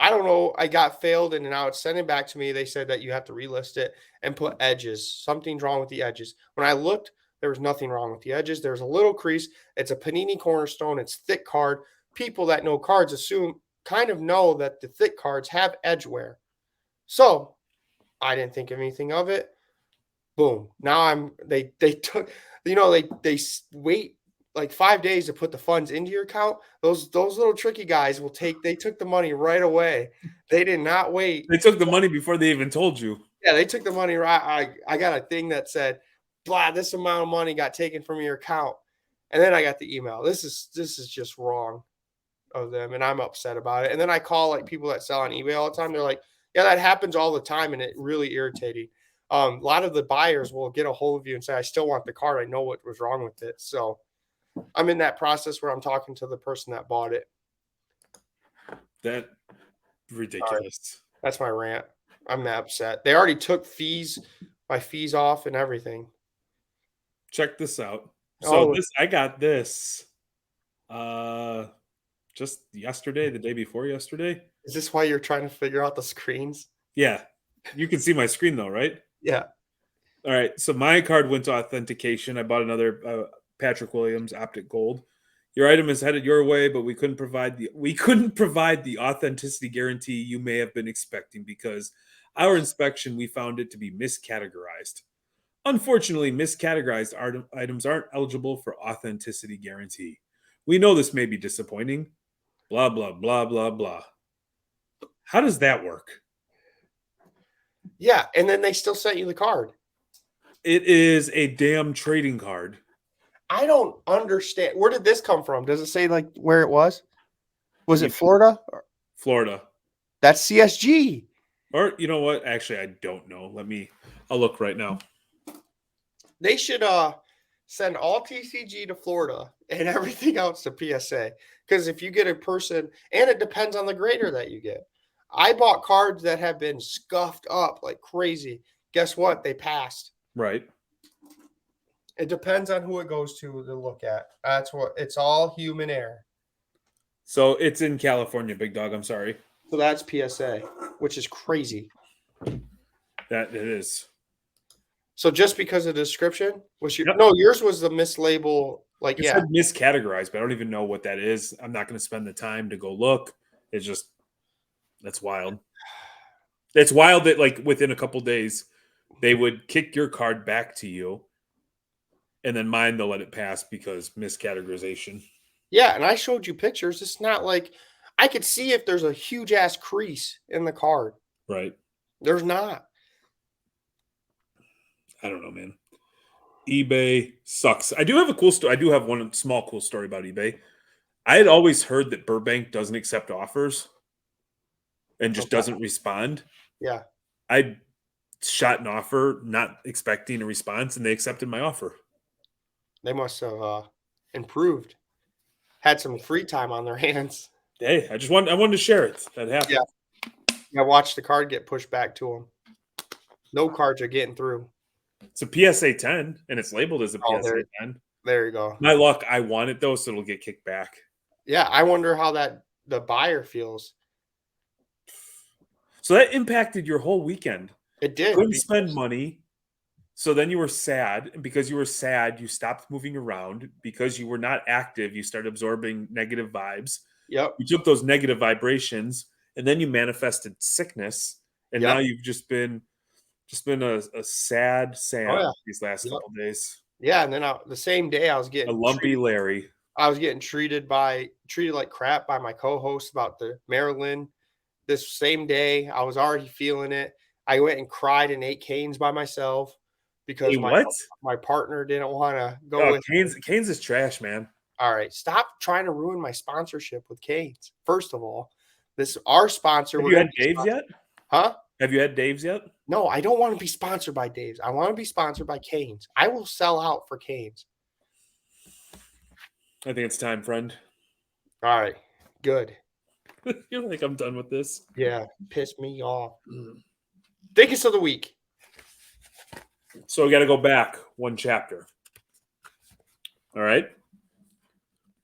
Speaker 2: I don't know. I got failed and now it's sending back to me. They said that you have to relist it and put edges. Something's wrong with the edges. When I looked, there was nothing wrong with the edges. There's a little crease. It's a Panini Cornerstone. It's thick card. People that know cards kind of know that the thick cards have edge wear. So I didn't think of anything of it. Boom. Now they took, you know, they wait like 5 days to put the funds into your account. Those little tricky guys they took the money right away. They did not wait.
Speaker 1: They took the money before they even told you.
Speaker 2: Yeah, they took the money right. I got a thing that said, blah, this amount of money got taken from your account. And then I got the email. This is just wrong of them, and I'm upset about it. And then I call like people that sell on eBay all the time. They're like, yeah, that happens all the time, and it really irritating. A lot of the buyers will get a hold of you and say, I still want the card. I know what was wrong with it. So I'm in that process where I'm talking to the person that bought it.
Speaker 1: That ridiculous.
Speaker 2: That's my rant. I'm upset. They already took my fees off and everything.
Speaker 1: Check this out. So I got this just yesterday, the day before yesterday.
Speaker 2: Is this why you're trying to figure out the screens?
Speaker 1: Yeah. You can see my screen though, right?
Speaker 2: Yeah.
Speaker 1: All right. So my card went to authentication. I bought another Patrick Williams Optic Gold. Your item is headed your way, but we couldn't provide the authenticity guarantee you may have been expecting because our inspection we found it to be miscategorized. Unfortunately, miscategorized items aren't eligible for authenticity guarantee. We know this may be disappointing. Blah blah blah blah blah. How does that work?
Speaker 2: Yeah, and then they still sent you the card.
Speaker 1: It is a damn trading card.
Speaker 2: I don't understand. Where did this come from? Does it say like where it was? Was it Florida?
Speaker 1: Florida.
Speaker 2: That's CSG.
Speaker 1: Or you know what? Actually, I don't know. I'll look right now.
Speaker 2: They should send all TCG to Florida and everything else to PSA. Because if you get a person, and it depends on the grader that you get. I bought cards that have been scuffed up like crazy. Guess what? They passed.
Speaker 1: Right.
Speaker 2: It depends on who it goes to look at. That's what it's all human error.
Speaker 1: So it's in California, big dog. I'm sorry.
Speaker 2: So that's PSA, which is crazy.
Speaker 1: That it is.
Speaker 2: So just because of the description was
Speaker 1: Yep.
Speaker 2: no, yours was the mislabel. Like,
Speaker 1: It
Speaker 2: yeah,
Speaker 1: said miscategorized, but I don't even know what that is. I'm not going to spend the time to go look. It's just that's wild. It's wild that like within a couple days they would kick your card back to you, and then mine they'll let it pass because miscategorization.
Speaker 2: yeah. And I showed you pictures. It's not like I could see if there's a huge ass crease in the card.
Speaker 1: Right.
Speaker 2: There's not.
Speaker 1: I don't know, man. eBay sucks. I do have a cool story. I do have one small cool story about eBay. I had always heard that Burbank doesn't accept offers and just
Speaker 2: Okay.
Speaker 1: doesn't respond.
Speaker 2: Yeah,
Speaker 1: I shot an offer, not expecting a response, and they accepted my offer.
Speaker 2: they must have improved. Had some free time on their hands.
Speaker 1: Hey, I wanted to share it. That happened.
Speaker 2: Yeah. I watched the card get pushed back to them. No cards are getting through.
Speaker 1: It's a PSA 10, and it's labeled as a
Speaker 2: Oh,
Speaker 1: PSA 10.
Speaker 2: there you go.
Speaker 1: My luck, I want it though, so it'll get kicked back.
Speaker 2: Yeah, I wonder how the buyer feels.
Speaker 1: So that impacted your whole weekend.
Speaker 2: It did.
Speaker 1: Couldn't spend money. So then you were sad, and because you were sad, you stopped moving around. Because you were not active, you started absorbing negative vibes.
Speaker 2: Yep.
Speaker 1: You took those negative vibrations, and then you manifested sickness, and
Speaker 2: Yep.
Speaker 1: now you've just been a sad Sam these last couple days.
Speaker 2: Yeah, and then the same day I was
Speaker 1: A
Speaker 2: getting
Speaker 1: lumpy Larry.
Speaker 2: I was getting treated like crap by my co-host about the Maryland. This same day, I was already feeling it. I went and cried and ate canes by myself because
Speaker 1: Hey, what?
Speaker 2: my partner didn't want to go
Speaker 1: Oh,
Speaker 2: with
Speaker 1: Canes is trash, man.
Speaker 2: All right, stop trying to ruin my sponsorship with Canes. First of all, this our sponsor.
Speaker 1: Have you had Dave's yet?
Speaker 2: Huh?
Speaker 1: Have you had Dave's yet?
Speaker 2: No, I don't want to be sponsored by Dave's. I want to be sponsored by Canes. I will sell out for Canes.
Speaker 1: I think it's time, friend.
Speaker 2: All right, good.
Speaker 1: You're like, I'm done with this.
Speaker 2: Yeah, piss me off. Thickest of the week.
Speaker 1: So we got to go back one chapter. All right.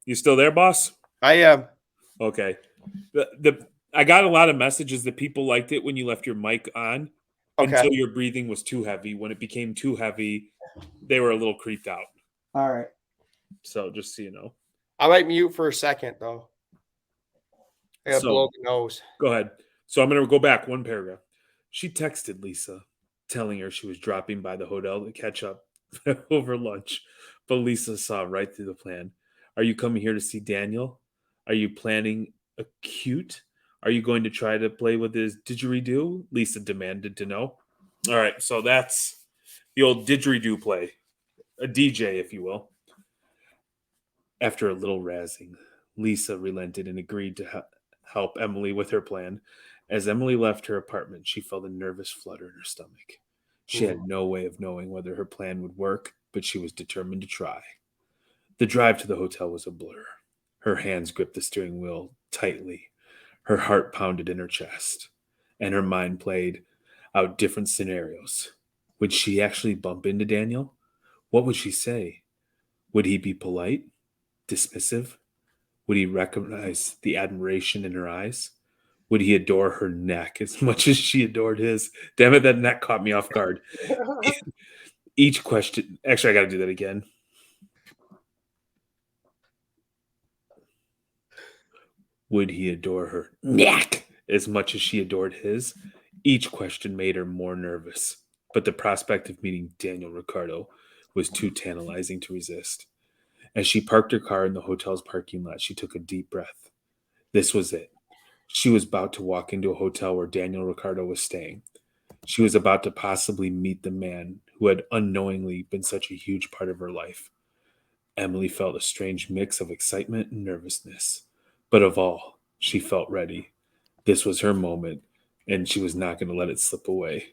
Speaker 1: You still there, boss?
Speaker 2: I am.
Speaker 1: Okay. I got a lot of messages that people liked it when you left your mic on until your breathing was too heavy. When it became too heavy, they were a little creeped out.
Speaker 2: All right.
Speaker 1: So just so you know.
Speaker 2: I might mute for a second, though. I got to blow the nose.
Speaker 1: Go ahead. So I'm going to go back one paragraph. She texted Lisa, telling her she was dropping by the hotel to catch up over lunch. But Lisa saw right through the plan. Are you coming here to see Daniel? Are you planning a cute? Are you going to try to play with his didgeridoo? Lisa demanded to know. All right, so that's the old didgeridoo play. A DJ, if you will. After a little razzing, Lisa relented and agreed to help Emily with her plan. As Emily left her apartment, she felt a nervous flutter in her stomach. She had no way of knowing whether her plan would work, but she was determined to try. The drive to the hotel was a blur. Her hands gripped the steering wheel tightly. Her heart pounded in her chest, and her mind played out different scenarios. Would she actually bump into Daniel? What would she say? Would he be polite? Dismissive? Would he recognize the admiration in her eyes? Would he adore her neck as much as she adored his? Damn it, that neck caught me off guard. Each question... Actually, I got to do that again. Would he adore her neck as much as she adored his? Each question made her more nervous, but the prospect of meeting Daniel Ricciardo was too tantalizing to resist. As she parked her car in the hotel's parking lot, she took a deep breath. This was it. She was about to walk into a hotel where Daniel Ricciardo was staying. She was about to possibly meet the man who had unknowingly been such a huge part of her life. Emily felt a strange mix of excitement and nervousness. But of all, she felt ready. This was her moment, and she was not going to let it slip away.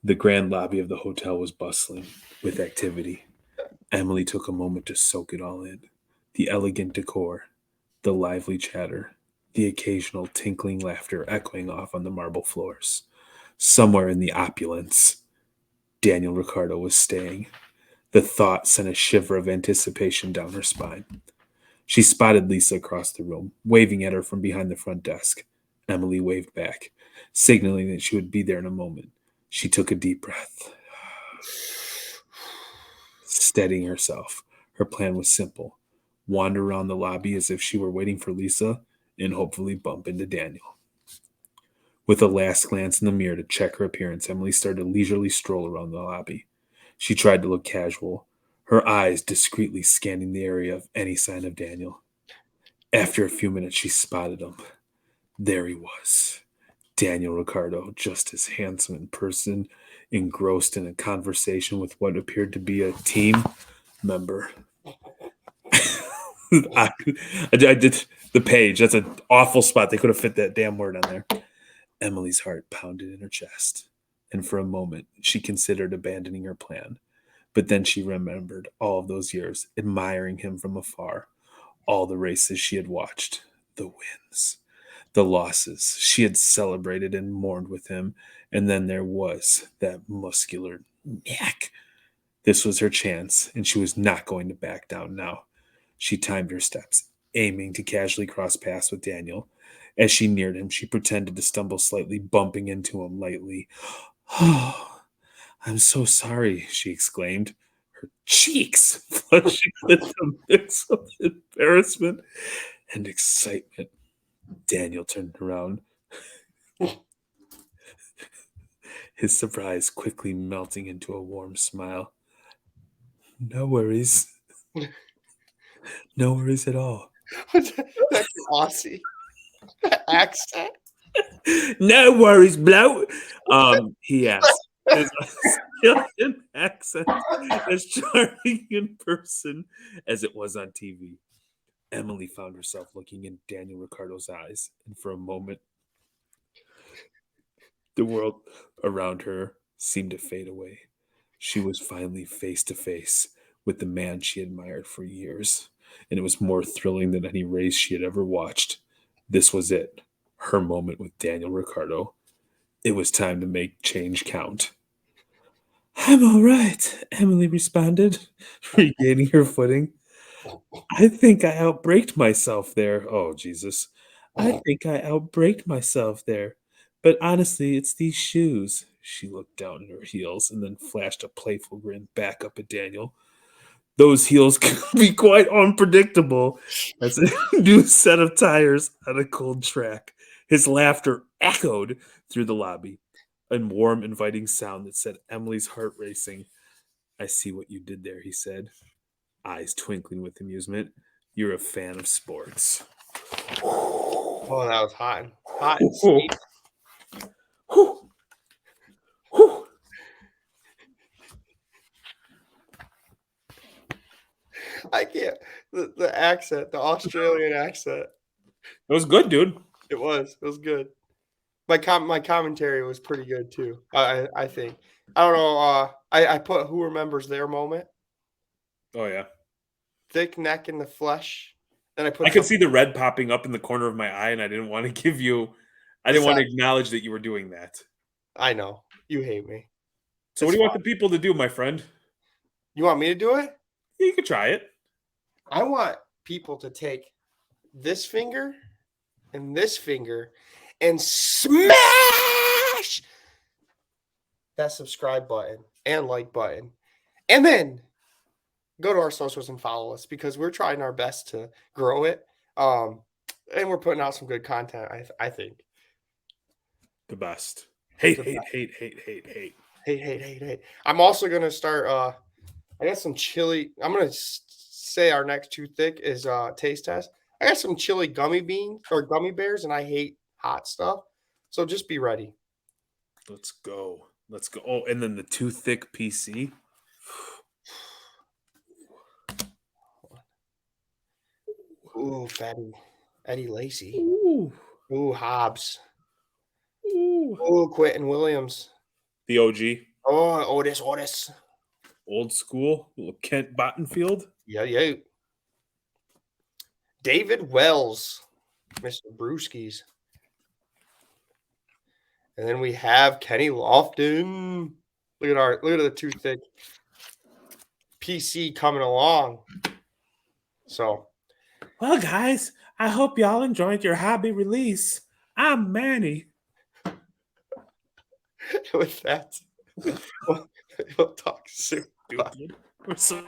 Speaker 1: The grand lobby of the hotel was bustling with activity. Emily took a moment to soak it all in. The elegant decor, the lively chatter, the occasional tinkling laughter echoing off on the marble floors. Somewhere in the opulence, Daniel Ricardo was staying. The thought sent a shiver of anticipation down her spine. She spotted Lisa across the room, waving at her from behind the front desk. Emily waved back, signaling that she would be there in a moment. She took a deep breath, steadying herself. Her plan was simple: wander around the lobby as if she were waiting for Lisa and hopefully bump into Daniel. With a last glance in the mirror to check her appearance, Emily started a leisurely stroll around the lobby. She tried to look casual, her eyes discreetly scanning the area of any sign of Daniel. After a few minutes, she spotted him. There he was, Daniel Ricardo, just as handsome in person, engrossed in a conversation with what appeared to be a team member. I did the page. That's an awful spot. They could have fit that damn word on there. Emily's heart pounded in her chest, and for a moment she considered abandoning her plan. But then she remembered all of those years admiring him from afar, all the races she had watched, the wins, the losses she had celebrated and mourned with him, and then there was that muscular neck. This was her chance, and she was not going to back down now. She timed her steps, aiming to casually cross paths with Daniel. As she neared him, she pretended to stumble slightly, bumping into him lightly. "Oh, I'm so sorry," she exclaimed, her cheeks flushing with a mix of embarrassment and excitement. Daniel turned around, his surprise quickly melting into a warm smile. "No worries. No worries at all."
Speaker 2: That's Aussie accent.
Speaker 1: "No worries, blow." He asked, his Australian accent as charming in person as it was on TV. Emily found herself looking in Daniel Ricardo's eyes, and for a moment, the world around her seemed to fade away. She was finally face to face with the man she admired for years, and it was more thrilling than any race she had ever watched. This was it, her moment with Daniel Ricardo. It was time to make change count. "I'm all right," Emily responded, regaining her footing. "I think I outbraked myself there." Oh, Jesus. "I think I outbraked myself there. But honestly, it's these shoes." She looked down at her heels and then flashed a playful grin back up at Daniel. "Those heels can be quite unpredictable as a new set of tires on a cold track." His laughter echoed through the lobby, a warm, inviting sound that set Emily's heart racing. "I see what you did there," he said, eyes twinkling with amusement. "You're a fan of sports."
Speaker 2: Oh, that was hot and steamy. I can't. The accent, the Australian accent.
Speaker 1: It was good, dude.
Speaker 2: It was good. My commentary was pretty good too. I think. I don't know. I put who remembers their moment.
Speaker 1: Oh, yeah.
Speaker 2: Thick neck in the flesh. Then I
Speaker 1: I
Speaker 2: put
Speaker 1: could
Speaker 2: some
Speaker 1: see the red popping up in the corner of my eye, and I didn't want to I didn't want to acknowledge that you were doing that.
Speaker 2: I know you hate me.
Speaker 1: So, what
Speaker 2: It's
Speaker 1: do you want
Speaker 2: fine.
Speaker 1: the people to do, my friend?
Speaker 2: You want me to do it?
Speaker 1: Yeah, you could try it.
Speaker 2: I want people to take this finger and this finger and smash that subscribe button and like button. And then go to our socials and follow us because we're trying our best to grow it. And we're putting out some good content, I think.
Speaker 1: The best. Hate,
Speaker 2: The
Speaker 1: hate,
Speaker 2: best.
Speaker 1: hate, hate, hate, hate.
Speaker 2: Hey. I'm also gonna start I got some chili. I'm gonna say our next 2Thicc is taste test. I got some chili gummy beans or gummy bears, and I hate hot stuff. So just be ready.
Speaker 1: Let's go. Let's go. Oh, and then the 2Thicc PC.
Speaker 2: Ooh, fatty. Eddie Lacy.
Speaker 1: Ooh.
Speaker 2: Ooh, Hobbs.
Speaker 1: Ooh.
Speaker 2: Ooh, Quentin Williams.
Speaker 1: The OG.
Speaker 2: Oh, Otis.
Speaker 1: Old school. Little Kent Bottenfield.
Speaker 2: Yeah. David Wells. Mr. Brewskis. And then we have Kenny Lofton. Look at the 2Thicc PC coming along. So,
Speaker 1: well, guys, I hope y'all enjoyed your hobby release. I'm Manny.
Speaker 2: with that, we'll talk soon. Bye.
Speaker 1: Stupid. We're so